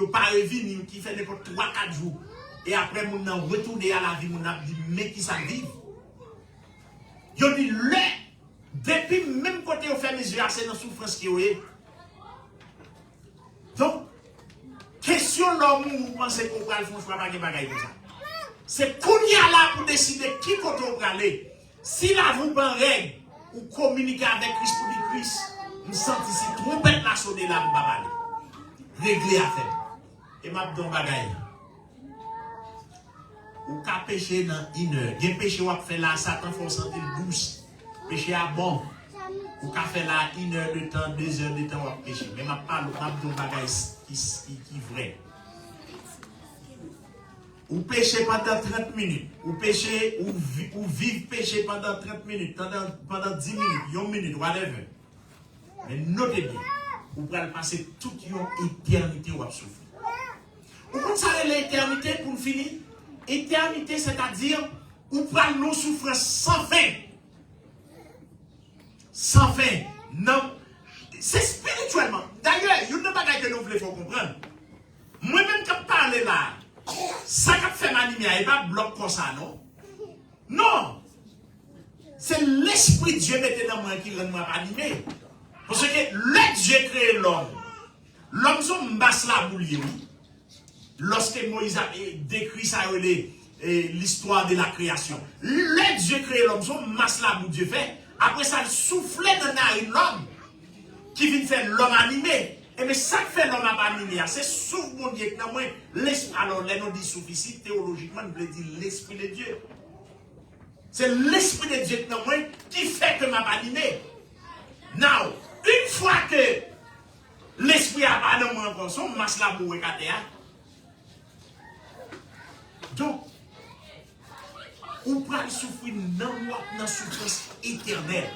pas revenu, qui font n'importe 3-4 jours. Et après, ils ont retourné à la vie, ils ont dit, mais qui ça vit? Ils dit, là, depuis même côté, ils fait les yeux, c'est dans la souffrance qui est. Donc, question l'homme, vous pensez qu'on va le faire, pas de bagaille comme ça. C'est qu'on y a là pour décider qui côté on va aller. Si là, vous en règle, ou communiquer avec Christ pour dire Christ, nous sentons ici, trompette la sonner là, nous aller. Régler à faire. Et m'a dit bagaille. Ou qu'à pécher dans 1 heure. Il y a péché ou à faire là, Satan faut sentir douce. Péché à bon. Ou qu'à faire là 1 heure de temps, 2 heures de temps ou à pécher. Mais m'a pas de bagaille qui vrai. Ou pécher pendant 30 minutes, ou pécher, ou vivre pécher pendant 30 minutes, pendant 10 minutes, 1 minute, whatever. Mais notez bien, vous allez passer toute une éternité à souffrir. Vous comprenez l'éternité pour finir? Éternité, c'est-à-dire, vous prenez nos souffrances sans fin. Sans fin. Non. C'est spirituellement. D'ailleurs, il y a une bagaille que nous voulons comprendre. Moi-même, quand je parle là, ça qui fait m'animer, il va bloquer comme ça, non? Non! C'est l'esprit de Dieu qui dans moi qui rend moi animé. Parce que le Dieu crée l'homme. L'homme, son basse la boule, oui. Lorsque Moïse a décrit ça, l'histoire de la création. Le Dieu crée l'homme, son masse la boule, Dieu fait. Après ça, il soufflait dans l'homme qui vient faire l'homme animé. Et mais ça fait l'homme animé, c'est souffle mon Dieu que moi l'esprit. Alors les nous dit souffle ici théologiquement on veut dire l'esprit de Dieu. C'est l'esprit de Dieu que moi qui fait que m'a animé. Now, une fois que l'esprit a pas dans moi encore son masse la boue katea. Donc ou pas souffrir dans moi dans souffrance éternelle.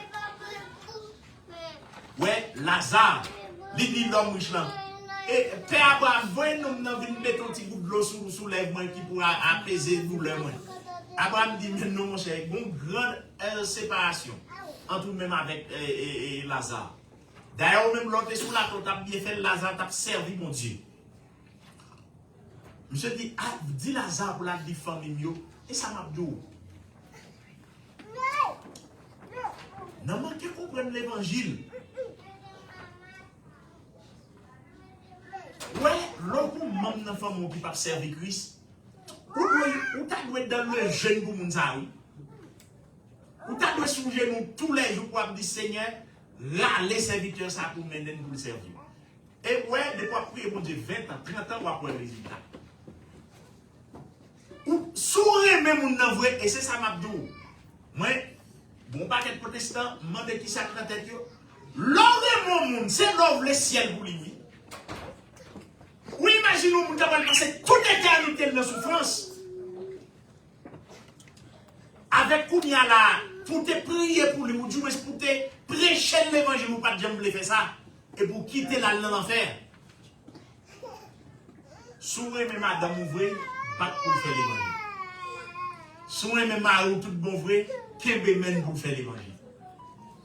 Ouais, Lazare, il dit l'homme riche là. Et Père Abraham, voyez-nous dans une mettre un petit bout de l'eau sous lèvres qui pourra apaiser la douleur. Abraham dit, mais non, mon cher, il y a une grande séparation entre nous-mêmes avec Lazare. D'ailleurs, même l'autre sous la côte, tu as bien fait Lazare, tu as servi mon Dieu. Monsieur dit, ah, dis Lazare pour la famille, et ça m'a dit. Non, manquez comprendre l'évangile. Ouais, l'homme même dans femme qui pas servir Christ. Ou t'as dû être dans le jeûne pour moun ça oui. Ou t'as dû sounger nous tous les jours pour dire Seigneur, là les serviteurs ça pour mener pour le servir. Et ouais, de quoi prier mon Dieu 20 ans, 30 ans ou après le résultat. Ou sourire même moun nan vrai et c'est ça m'a dit. Moi bon paquet de protestants, demande qui ça dans tête yo. L'homme mon monde, c'est l'homme le ciel pour lui. Oui, imaginons que nous avons passé toute l'éternité de la souffrance. Avec Kounia là, pour te prier pour lui, pour te prêcher l'évangile, pour pas jamais faire ça. Et pour quitter l'enfer. Sourez même madame ouvrez, pas pour faire l'évangile. Sourez même mari tout bon vrai, qu'est-ce même pour faire l'évangile.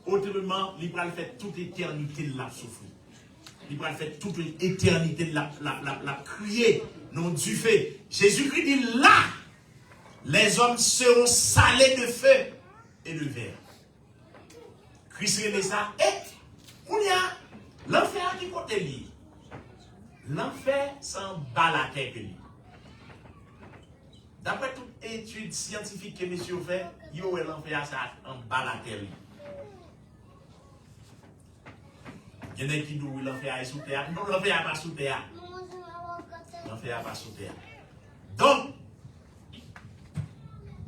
Autrement, il va faire toute éternité de la souffrance. Il va faire toute une éternité de la crier, non du fait. Jésus-Christ dit là, les hommes seront salés de feu et de verre. Christ dit ça, et on y a l'enfer qui côté lui. L'enfer s'en bat la tête lui. D'après toute étude scientifique que monsieur fait, l'enfer ça en bat la tête lui. Il y en a qui disent que l'enfer est sous terre. Non, l'enfer n'est pas sous terre. L'enfer n'est pas sous terre. Donc,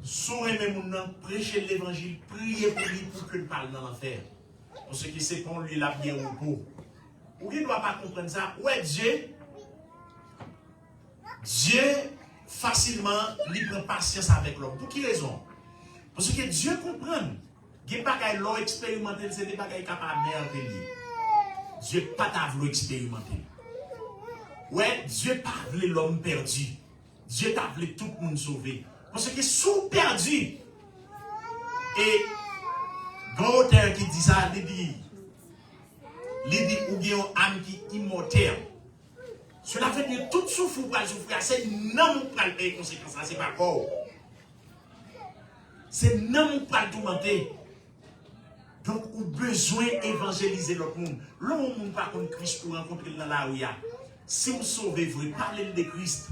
sourez mes mounans, prêchez l'évangile, priez pour lui pour qu'il parle dans l'enfer. Parce que c'est qu'on lui l'a bien au pot. Ou qui ne doit pas comprendre ça? Ouais, Dieu, facilement, il prend patience avec l'homme. Pour qui raison? Parce que Dieu comprend. Il n'y a pas qu'à l'homme expérimenter, c'est pas qu'à capable de merveiller. Dieu n'a pas voulu expérimenter. Ouais, Dieu n'a pas voulu l'homme perdu. Dieu t'a voulu tout le monde sauver. Parce que sous perdu. Et grand auteur qui dit ça, il dit ou bien une âme qui est immortelle. Cela veut dire toute souffrance pour souffrir, c'est non pour le payer conséquence, ce n'est pas corps. C'est non pour le tourmenter. Donc, on a besoin d'évangéliser l'autre monde. L'autre monde par contre Christ pour rencontrer dans la rue. Si vous sauvez, vous parlez de Christ,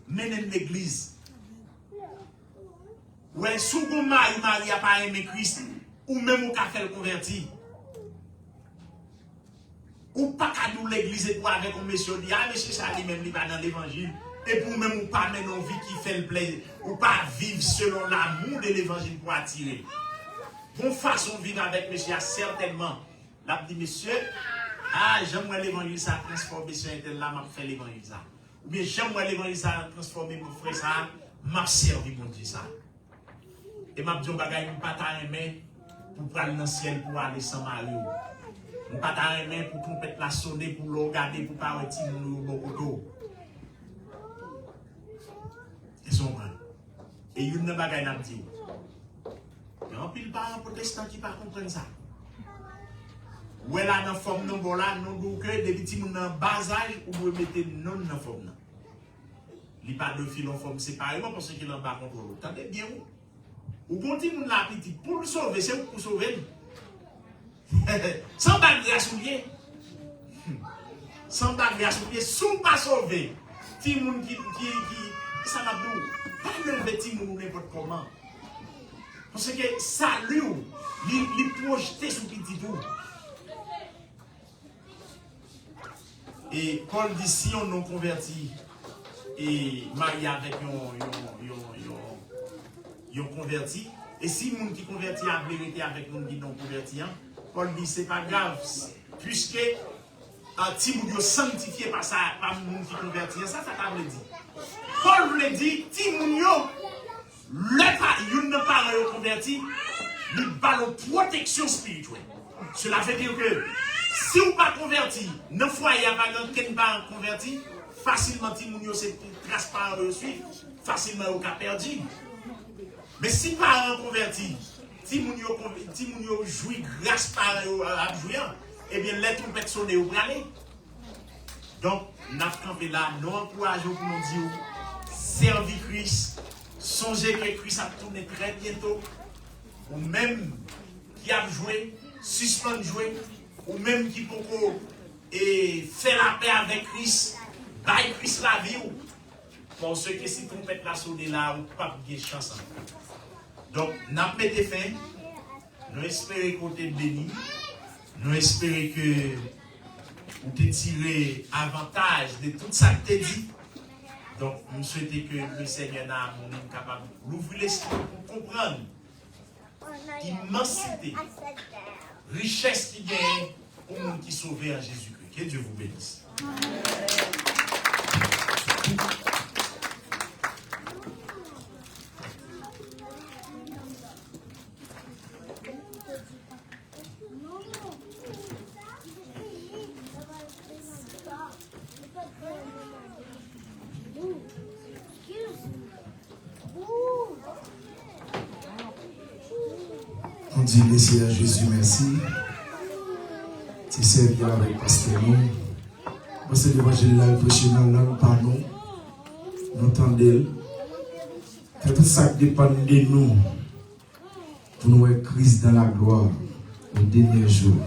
menez l'église. Ouais, si vous Marie n'a pas aimé Christ, ou même vous avez fait le converti, ou pas qu'à nous l'église et pour avec un monsieur dit, ah, monsieur, ça dit même, il va dans l'évangile, et pour même ou pas mener une vie qui fait le plaisir, ou pas vivre selon l'amour de l'évangile pour attirer. Bonne façon de vivre avec monsieur, certainement. Là, dit monsieur, ah, j'aimerais l'évangile, ça transformer sur un tel là, m'a fait l'évangile ça. Ou bien j'aimerais l'évangile, ça transformer mon frère ça, m'a servi mon Dieu ça. Et m'a dit, on va gagner un patin à main pour aller dans le ciel pour aller sans Marie. Un patin à main pour trompette la sonner, pour le regarder, pour pas retirer mon beaucoup Ils sont grands. Et il y a une bagaille à dire. Il y a un pile par un protestant qui ne comprend pas ça. Ou elle a une forme de bon là, non donc des petits gens dans bas âge, ou vous mettez non dans forme. Il n'y a pas de fil en forme séparément parce qu'il n'en pas contrôle. Attendez bien où? Ou bon petit monde la petite pour le sauver, c'est pour sauver. Sans bague à soulier. Sans bague à soulier, sous pas sauver. Petit monde qui ça m'a dit, pas le petit monde n'importe comment. Parce que ça lui, il projeté sur petit tout. Et Paul dit si on nous convertit et marié avec un converti, et si moun qui convertit a vérité avec moun qui non converti, Paul dit c'est pas grave, puisque si moun yo sanctifié par ça, par moun qui convertit, ça t'a dit. Paul voulait dire, si moun yo, yon ne pas converti, il parle de protection spirituelle. Cela veut dire que si vous pas converti, dans le foyer, il n'y a pas converti, facilement, si vous avez trace par suivre, facilement, vous avez perdu. Mais si pas converti, si vous avez joué grâce par à jouer, eh bien, les trompettes sonner au aller. Donc, nous avons campé là, nous encourageons pour nous dire, servir Christ, songez que Christ a tourné très bientôt, ou même qui a joué, suspendre jouer, ou même qui peut faire la paix avec Christ, bailler Christ la vie. Pour ceux qui si trompette la sonner là, ou pas de chance. Donc, nous avons mis fin, nous espérons qu'on est béni, nous espérons que vous avez tiré avantage de tout ça que tu as dit. Donc, nous souhaitons que le Seigneur soit capable d'ouvrir l'esprit pour comprendre l'immensité, richesse qui gagne au monde qui est sauvé en Jésus-Christ. Que Dieu vous bénisse. On dit merci à Jésus, merci. Tu sais bien avec Pasteur nous. Parce que l'évangile là, le prêcher dans la langue par nous. Nous entendons. Que tout ça dépend de nous. Pour nous être Christ dans la gloire au dernier jour.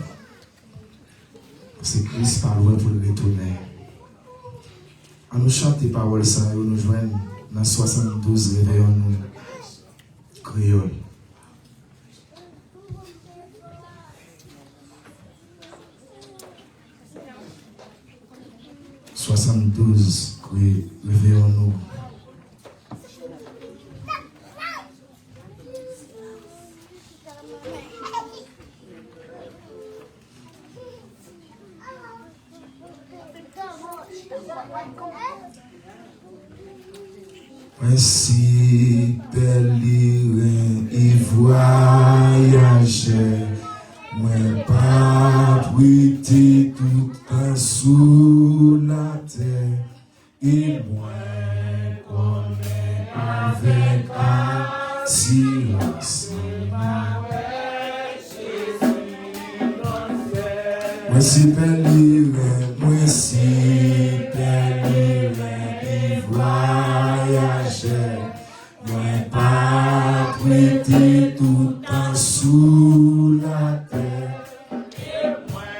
Parce que Christ parle pour le retourner. En nous chanter paroles ça, nous joignons dans 72 réveillons nous créoles. Réveillons-nous. Ainsi belle et voyager, moi pas prêter tout un sous la terre, et moi connais avec assurance. Moi si belle, moi si belle et voyager, moi pas prêter tout un sous la terre, et moi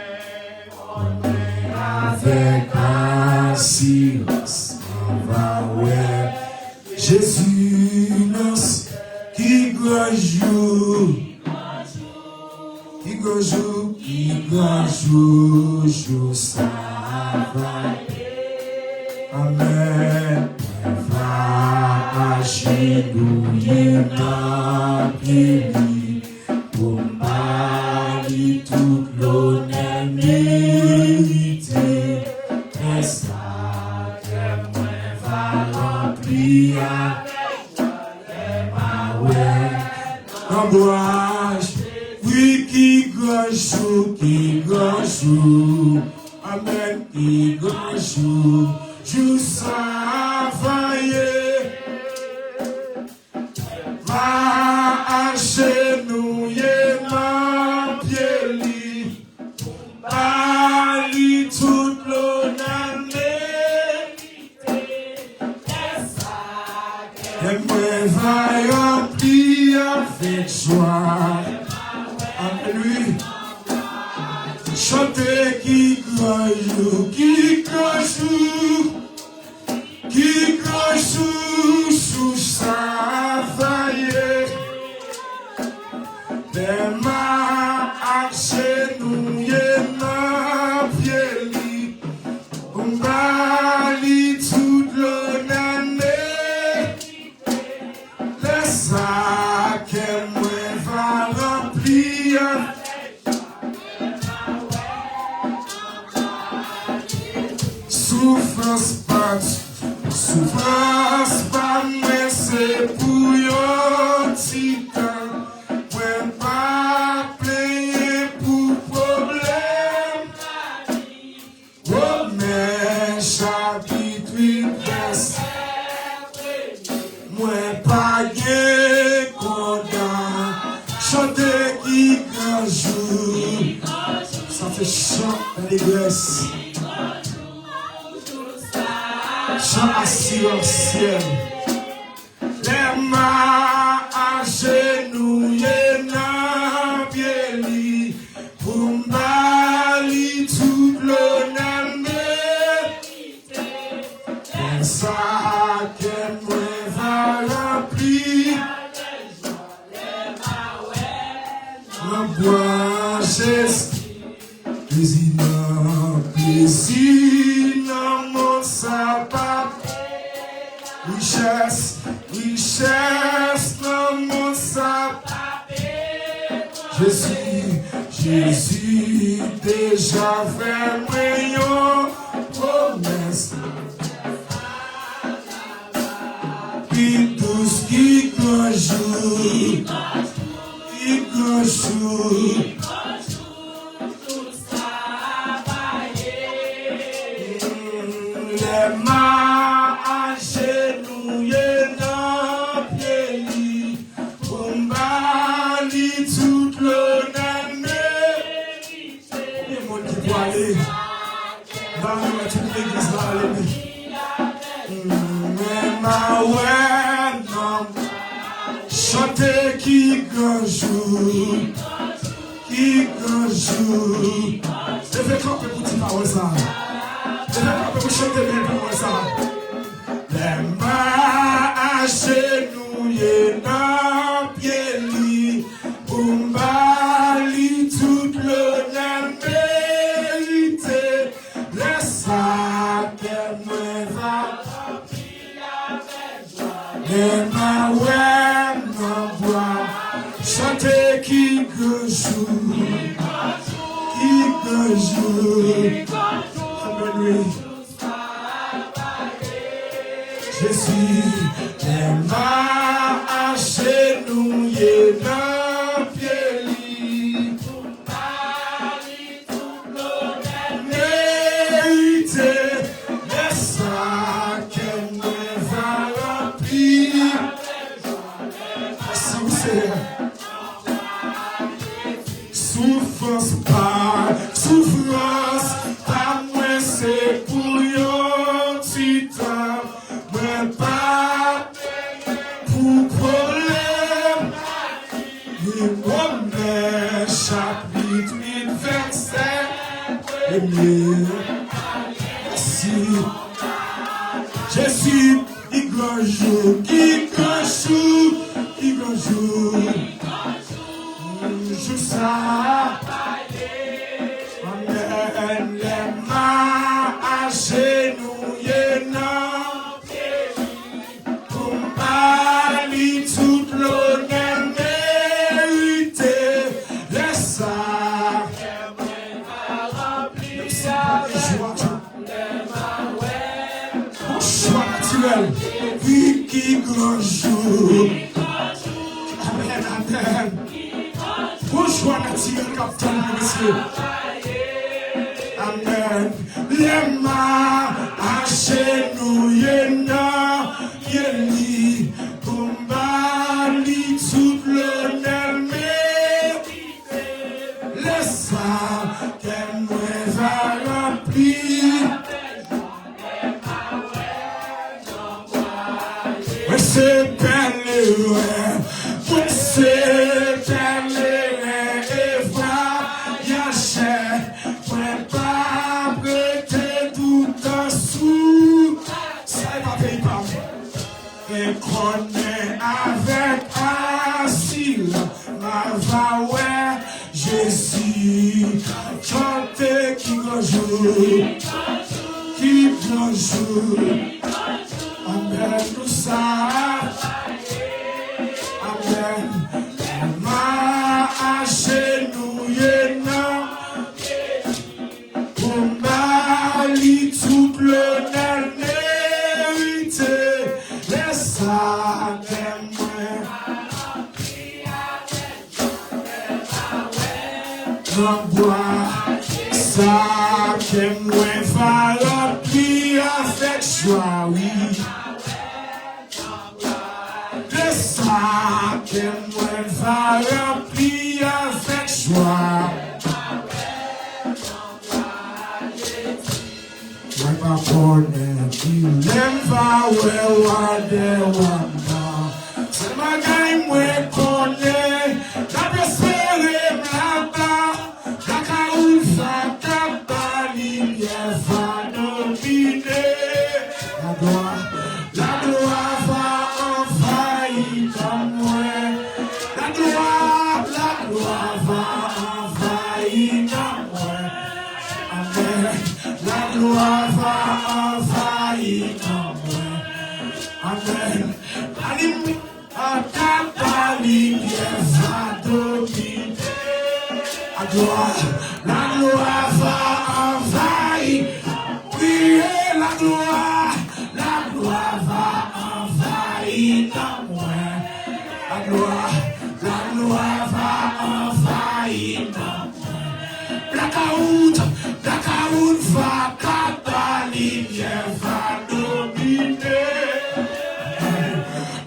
connais avec assurance. On va ouais Jésus lance qui grand jour, jour ça va. Amen. Va agenouiller dans pied pour m'aller tout l'honneur mérité. Et ça que moi va remplir avec ma ouais. L'embouage, oui, qui grand jour. Amen, qui grand jour. Jour ça va va agenouiller ma pied, bali tout l'honneur mérité. Et moi va remplir avec joie. Amen, lui. Chanter qui grand jour, sous sa vaille. Des mains agenouillées, ma pied, on bali tout l'honneur. Les sacs, moi va remplir. Souffrance pas, mais c'est pour yon titan. Ouais, pas player pour chapitre 8, verset. Moi pas gagné condamn. Chanter qui grand jour. Ça fait chant dans l'église. Chant assis au ciel. Les mains agenouillées dans pied li. Pour m'bali tout l'honneur mérité. Comme ça que moi va remplir. Bois geste, plaisir dans mon sabbat, richesse dans mon sabbat. Jésus déjà fait moi promesse. Puis tout ce qui conjoue. Les mains agenouillées dans pied li, pour m'bali toute l'honneur mérité. Il y a monde qui doit aller dans toute l'église là aller. Mais ma ouais non. Chanter qui grand jour, qui grand jour. Je vais camper pour dire paroles ça. Je vais camper pour chanter mes paroles ça. Les mains agenouillées dans pied li, pour m'bali toute l'honneur mérité. Laisse ça que moi va les mains ouais. Chanter qui grand jour, qui grand jour. Amen. Jésus, les mains agenouillées dans pied li, pour m'bali tout l'honneur mérité. Laisse ça que moi va remplir. Merci, Seigneur. Souffrance, pas moi c'est pour yon titan, moi pas pour problème. Il m'emmène chapitre 8, verset 1. Merci. Jésus, qui grand jour, qui grand jour, qui grand jour. Je sais. Amen. Les mains agenouillées dans pied li, pour m'bali toute l'honneur mérité. Laisse ça que moi va remplir. Mon choix naturel. Oui, qui grand jour. Amen, amen. Mon choix naturel, capitaine, monsieur. Amen. Les mains agenouillées dans pied li, pour m'bali toute l'honneur mérité. Laisse ça que moi va remplir. Ouais, c'est belle, ouais, c'est belle. Et connaît avec asile, ma va ouais, Jésus, chanter qui grand jour, qui grand jour, amen, nous ça, amen, ma agenouillée non, pour m'bali toute l'honneur mérité. Ça bois, ça que moi va remplir avec joie, oui. De ça que moi va remplir avec joie. Moi pas connaître qui l'aime va ouais c'est ma gagne moi connaît d'après serrer là-bas la caoule va capali va dominer la gloire va envahir comme moi la gloire va envahir comme moi amen la gloire va envahir comme moi amen la lumière va dominer. La gloire va envahir. Oui, la gloire va envahir dans moi. La gloire va envahir dans moi. La caoute va capter, la lumière va dominer.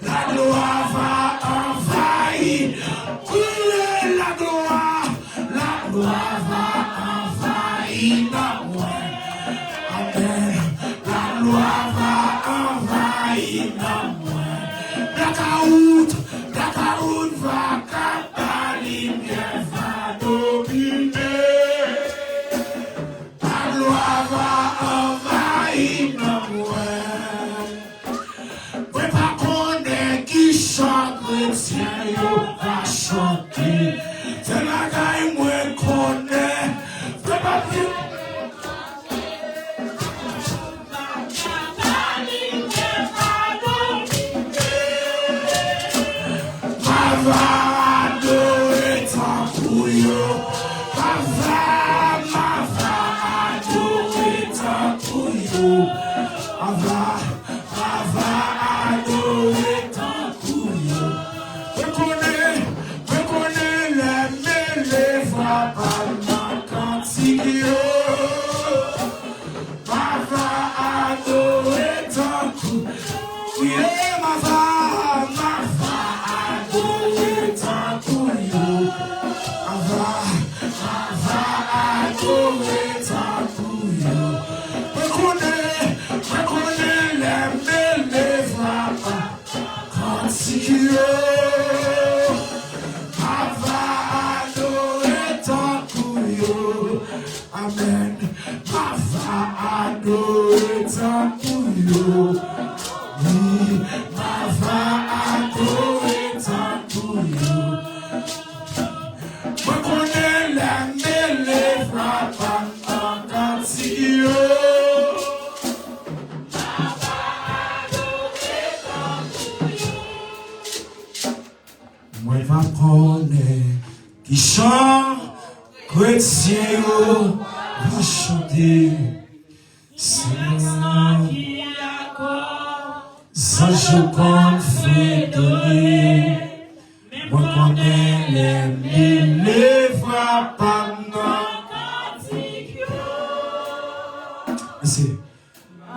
La gloire va envahir. Oui, la gloire va envahir dans moi. Amen. La gloire va envahir dans moi. La caoute va capter, la lumière va dominer. La gloire va envahir dans moi. Chrétien yo va chanter, c'est la gagne moi connaît, c'est pas plus. Ma va adorer ton couillon, ma va adorer ton couillon, ma va adorer ton couillon. Reconnais les voix par ma cantique. Ma va adorer ton couillon. Oui, ma va adorer ton couillon. Ma va adorer ton couillon. Reconnais les voix par cantique. Amen. Ma va adorer ton couillon. Oui, ma va adorer ton couillon. Je connais la mêlée, frappe en cantique. Ma va adorer ton couillon. Moi, va connaître qui chante. Chrétien va chanter, c'est moi qui accorde, sans je confie donner, moi connais les voix par ma cantique. C'est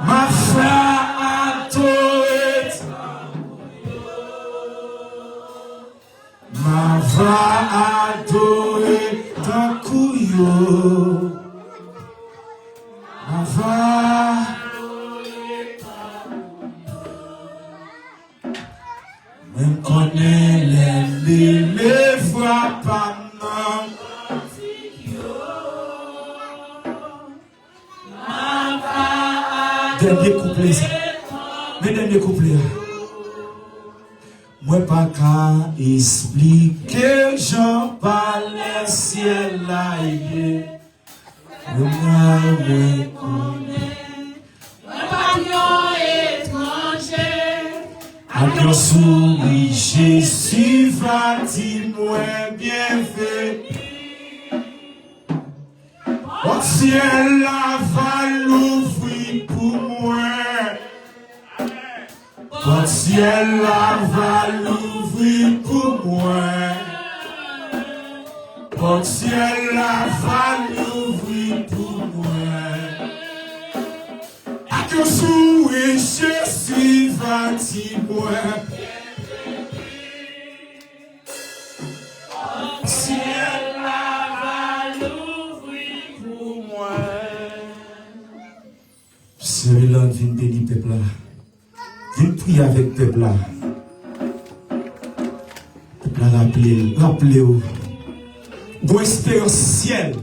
ma foi adorée, ma voix adorée. Ton couillon, ma va, même connaît les voix par ma dernier couplet, mes derniers couplets. Moi pas qu'à expliquer, j'en parle ciel là moi connais, moi pas étranger, à ton souris Jésus va dire moi bienvenue. Au ciel là va l'ouvrir pour moi. Ton ciel là va l'ouvrir pour moi. Ton ciel là va l'ouvrir pour moi. yo soué, Jésus va t'y boire. Ciel là va l'ouvrir pour moi. Celui-là vient bénir peuple là. Viens prier avec peuple là. Peuple là rappelez-vous. Go espérance ciel.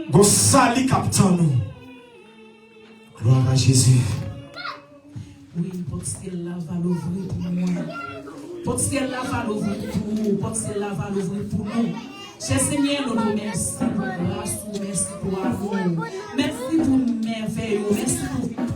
Go sali captain nous. Gloire à Jésus. Oui, porte ciel là va l'ouvrir pour moi. Porte ciel là va l'ouvrir pour nous. Porte ciel là va l'ouvrir pour nous. Cher Seigneur, nous nous remercions pour grâce, merci pour amour, merci pour merveille, merci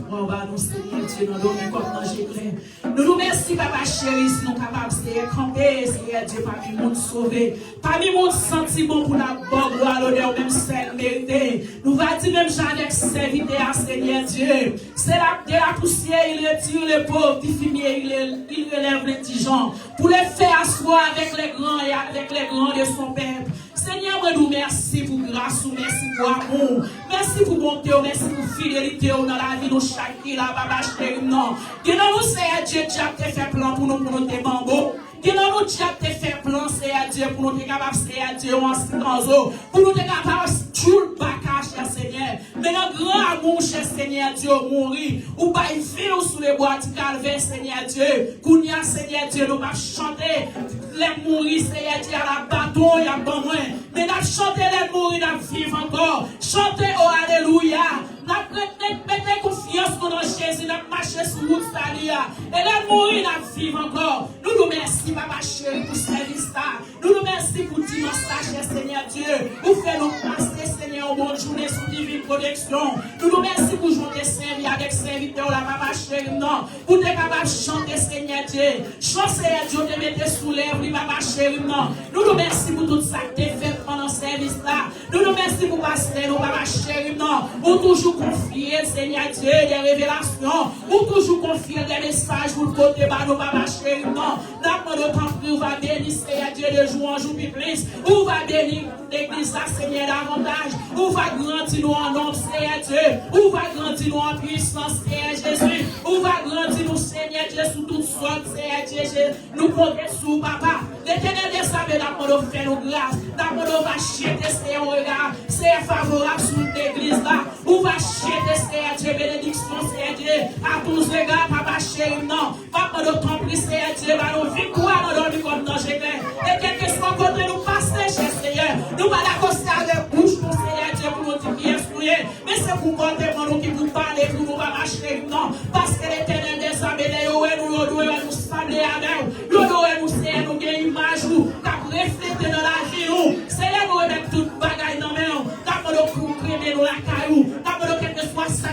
pour nous, Seigneur Dieu, dans le comme dans Jésus. Nous nous remercions, Papa chéri, si nous sommes capables de camper, Seigneur Dieu, parmi le monde sauvé, parmi le monde sentiment pour la bonne gloire, l'honneur, même celle méritée. Nous va dire même avec serviteur, Seigneur Dieu. C'est de la poussière, il retire les pauvres, du fumier, il relève les petits gens, pour les faire asseoir avec les grands et avec les grands de son peuple. Seigneur, nous merci pour grâce, merci pour amour, merci pour bonté, merci pour fidélité dans la vie de chaque qui là, Papa chéri, non. Que nous, Seigneur Dieu, tu as fait plan pour nous te bambou. Que nous, tu as fait plan, Seigneur Dieu, pour nous te capables, Seigneur Dieu, en silence, pour nous te capables, tout le bagage, cher Seigneur. Mais notre grand amour, cher Seigneur Dieu, mourir, ou pas y vivre sous les bois du calvaire, Seigneur Dieu. Kounia, Seigneur Dieu, nous va chanter, les mourir, Seigneur Dieu, à la bâton, il y a bon moins. Mais nous chanter les mourir, nous vivre encore. Chanter, oh Alléluia. Nous mettons confiance dans Jésus, nous marchons sur route salia. Et les mourir, nous vivre encore. Nous nous remercions, Papa chéri, pour ce service là. Nous nous remercions pour dimanche là, cher Seigneur Dieu. Pour faire nous passer, Seigneur, une bonne journée sous divine protection. Nous nous remercions pour jouer servir avec serviteur, la Papa chéri, non. Pour être capable de chanter, Seigneur Dieu. Chant, Seigneur Dieu, de mettre sous lèvres, Papa chéri, non. Nous nous remercions pour tout ça que tu as fait pendant ce service là. Nous nous remercions pour passer, nous, Papa chéri, non. Pour toujours confier, Seigneur Dieu, des révélations. Pour toujours confier des messages pour le côté de nos Papa chéri, non. D'après le temps que nous va bénir, Seigneur Dieu, de jour en jour plus. Ou va bénir l'église, Seigneur, davantage. Ou va grandir nous en nombre, Seigneur Dieu. Ou va grandir nous en puissance, Seigneur Jésus. Ou va grandir nous, Seigneur Dieu, sous toutes sortes, Seigneur Dieu. Nous comptons sous Papa. L'éternel des sables, d'après nous fait nos grâces. D'après nous va jeter, Seigneur, regard. C'est favorable sur l'église là. Ou va jeter, Seigneur Dieu, bénédiction, Seigneur Dieu. À tous les gars, Papa chéri, non. Papa, nous t'en prie, Seigneur Dieu, va nous victoire dans notre comme dans Jésus. Et quel que soit côté nous passer, cher Seigneur. Nous va l'accoster avec bouche pour Seigneur Dieu, pour nous dire qui est souillé. Mais c'est pour compter pour nous qui vous parlez, pour nous va marcher, non. Parce que l'éternel des âmes, nous devons sabler avec nous. Nous devons, Seigneur, nous gagner image, nous, refléter dans la vie, nous. Seigneur, nous remettre toute bagaille dans la main. D'abord, nous créer nous la caillou. D'abord, quel que soit ça,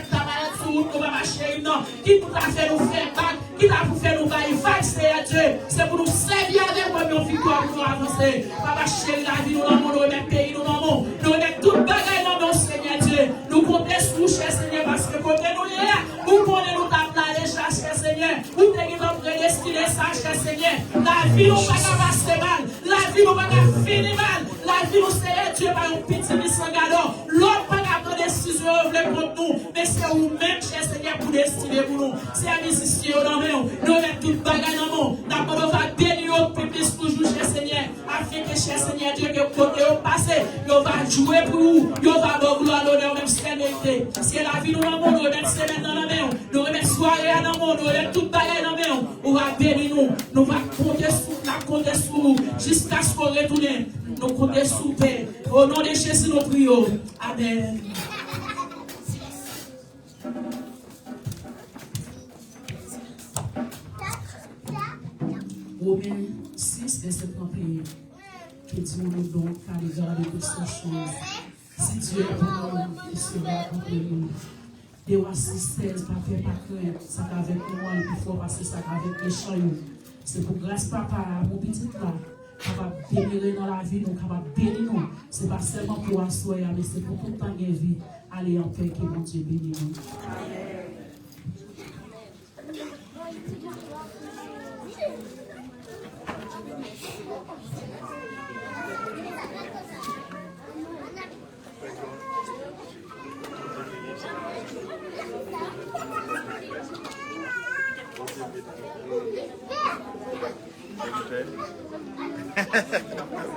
nous va marcher, non. Qui nous a fait nous faire bac, qui t'a fait nous bailler vague, Seigneur Dieu. C'est pour nous servir avec nous, nos victoires, pour nous avancer. Papa chéri, la vie, nous dans nous remettre pays, nous dans nous. Nous remettre toute bagaille dans nous, Seigneur Dieu. Nous comptons sur cher Seigneur, parce que côté nous y est, nous connaissons nous t'appeler déjà, cher Seigneur. Nous devons prédestiner ça, cher Seigneur. La vie, nous pas qu'à passer mal. La vie, nous pas qu'à finir mal. La vie, nous, Seigneur Dieu, par un petit missangador. L'autre pas qu'à prendre décision contre nous. Mais c'est vous-même, cher Seigneur, pour destiner pour nous. C'est un musicien dans nous. Nous mettons toute bagaille dans nous. D'abord, on va bénir notre public toujours, cher Seigneur. Afin que, cher Seigneur Dieu, que côté au passé, nous va jouer pour nous. Nous va avoir gloire, l'honneur, même si vérité. Si la vie nous dans le monde, nous remettons semaine dans la main. Nous remettons soirée dans le monde. Nous remettons toute bagaille dans la main. On va bénir nous. Nous va compter sur nous. Jusqu'à ce qu'on retourne. Nous comptons sur paix. Au nom de Jésus, nous prions. Amen. Romains 6, verset 31. Que Dieu nous donne car il garde toutes ces choses. Si Dieu est pour nous, il sera contre nous. Déo 6, 16, pas faire pas crainte. Ça avec nous, il faut passer ça avec les chants. C'est pour grâce papa, mon petit là. Capable de bénir dans la vie, nous capable de bénir nous. Ce n'est pas seulement pour asseoir, mais c'est pour tout le temps de vie. Allez en paix, que mon Dieu bénisse nous.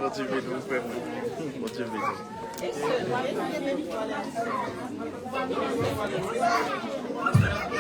Bon Dieu veut nous faire. Bon Dieu veut nous.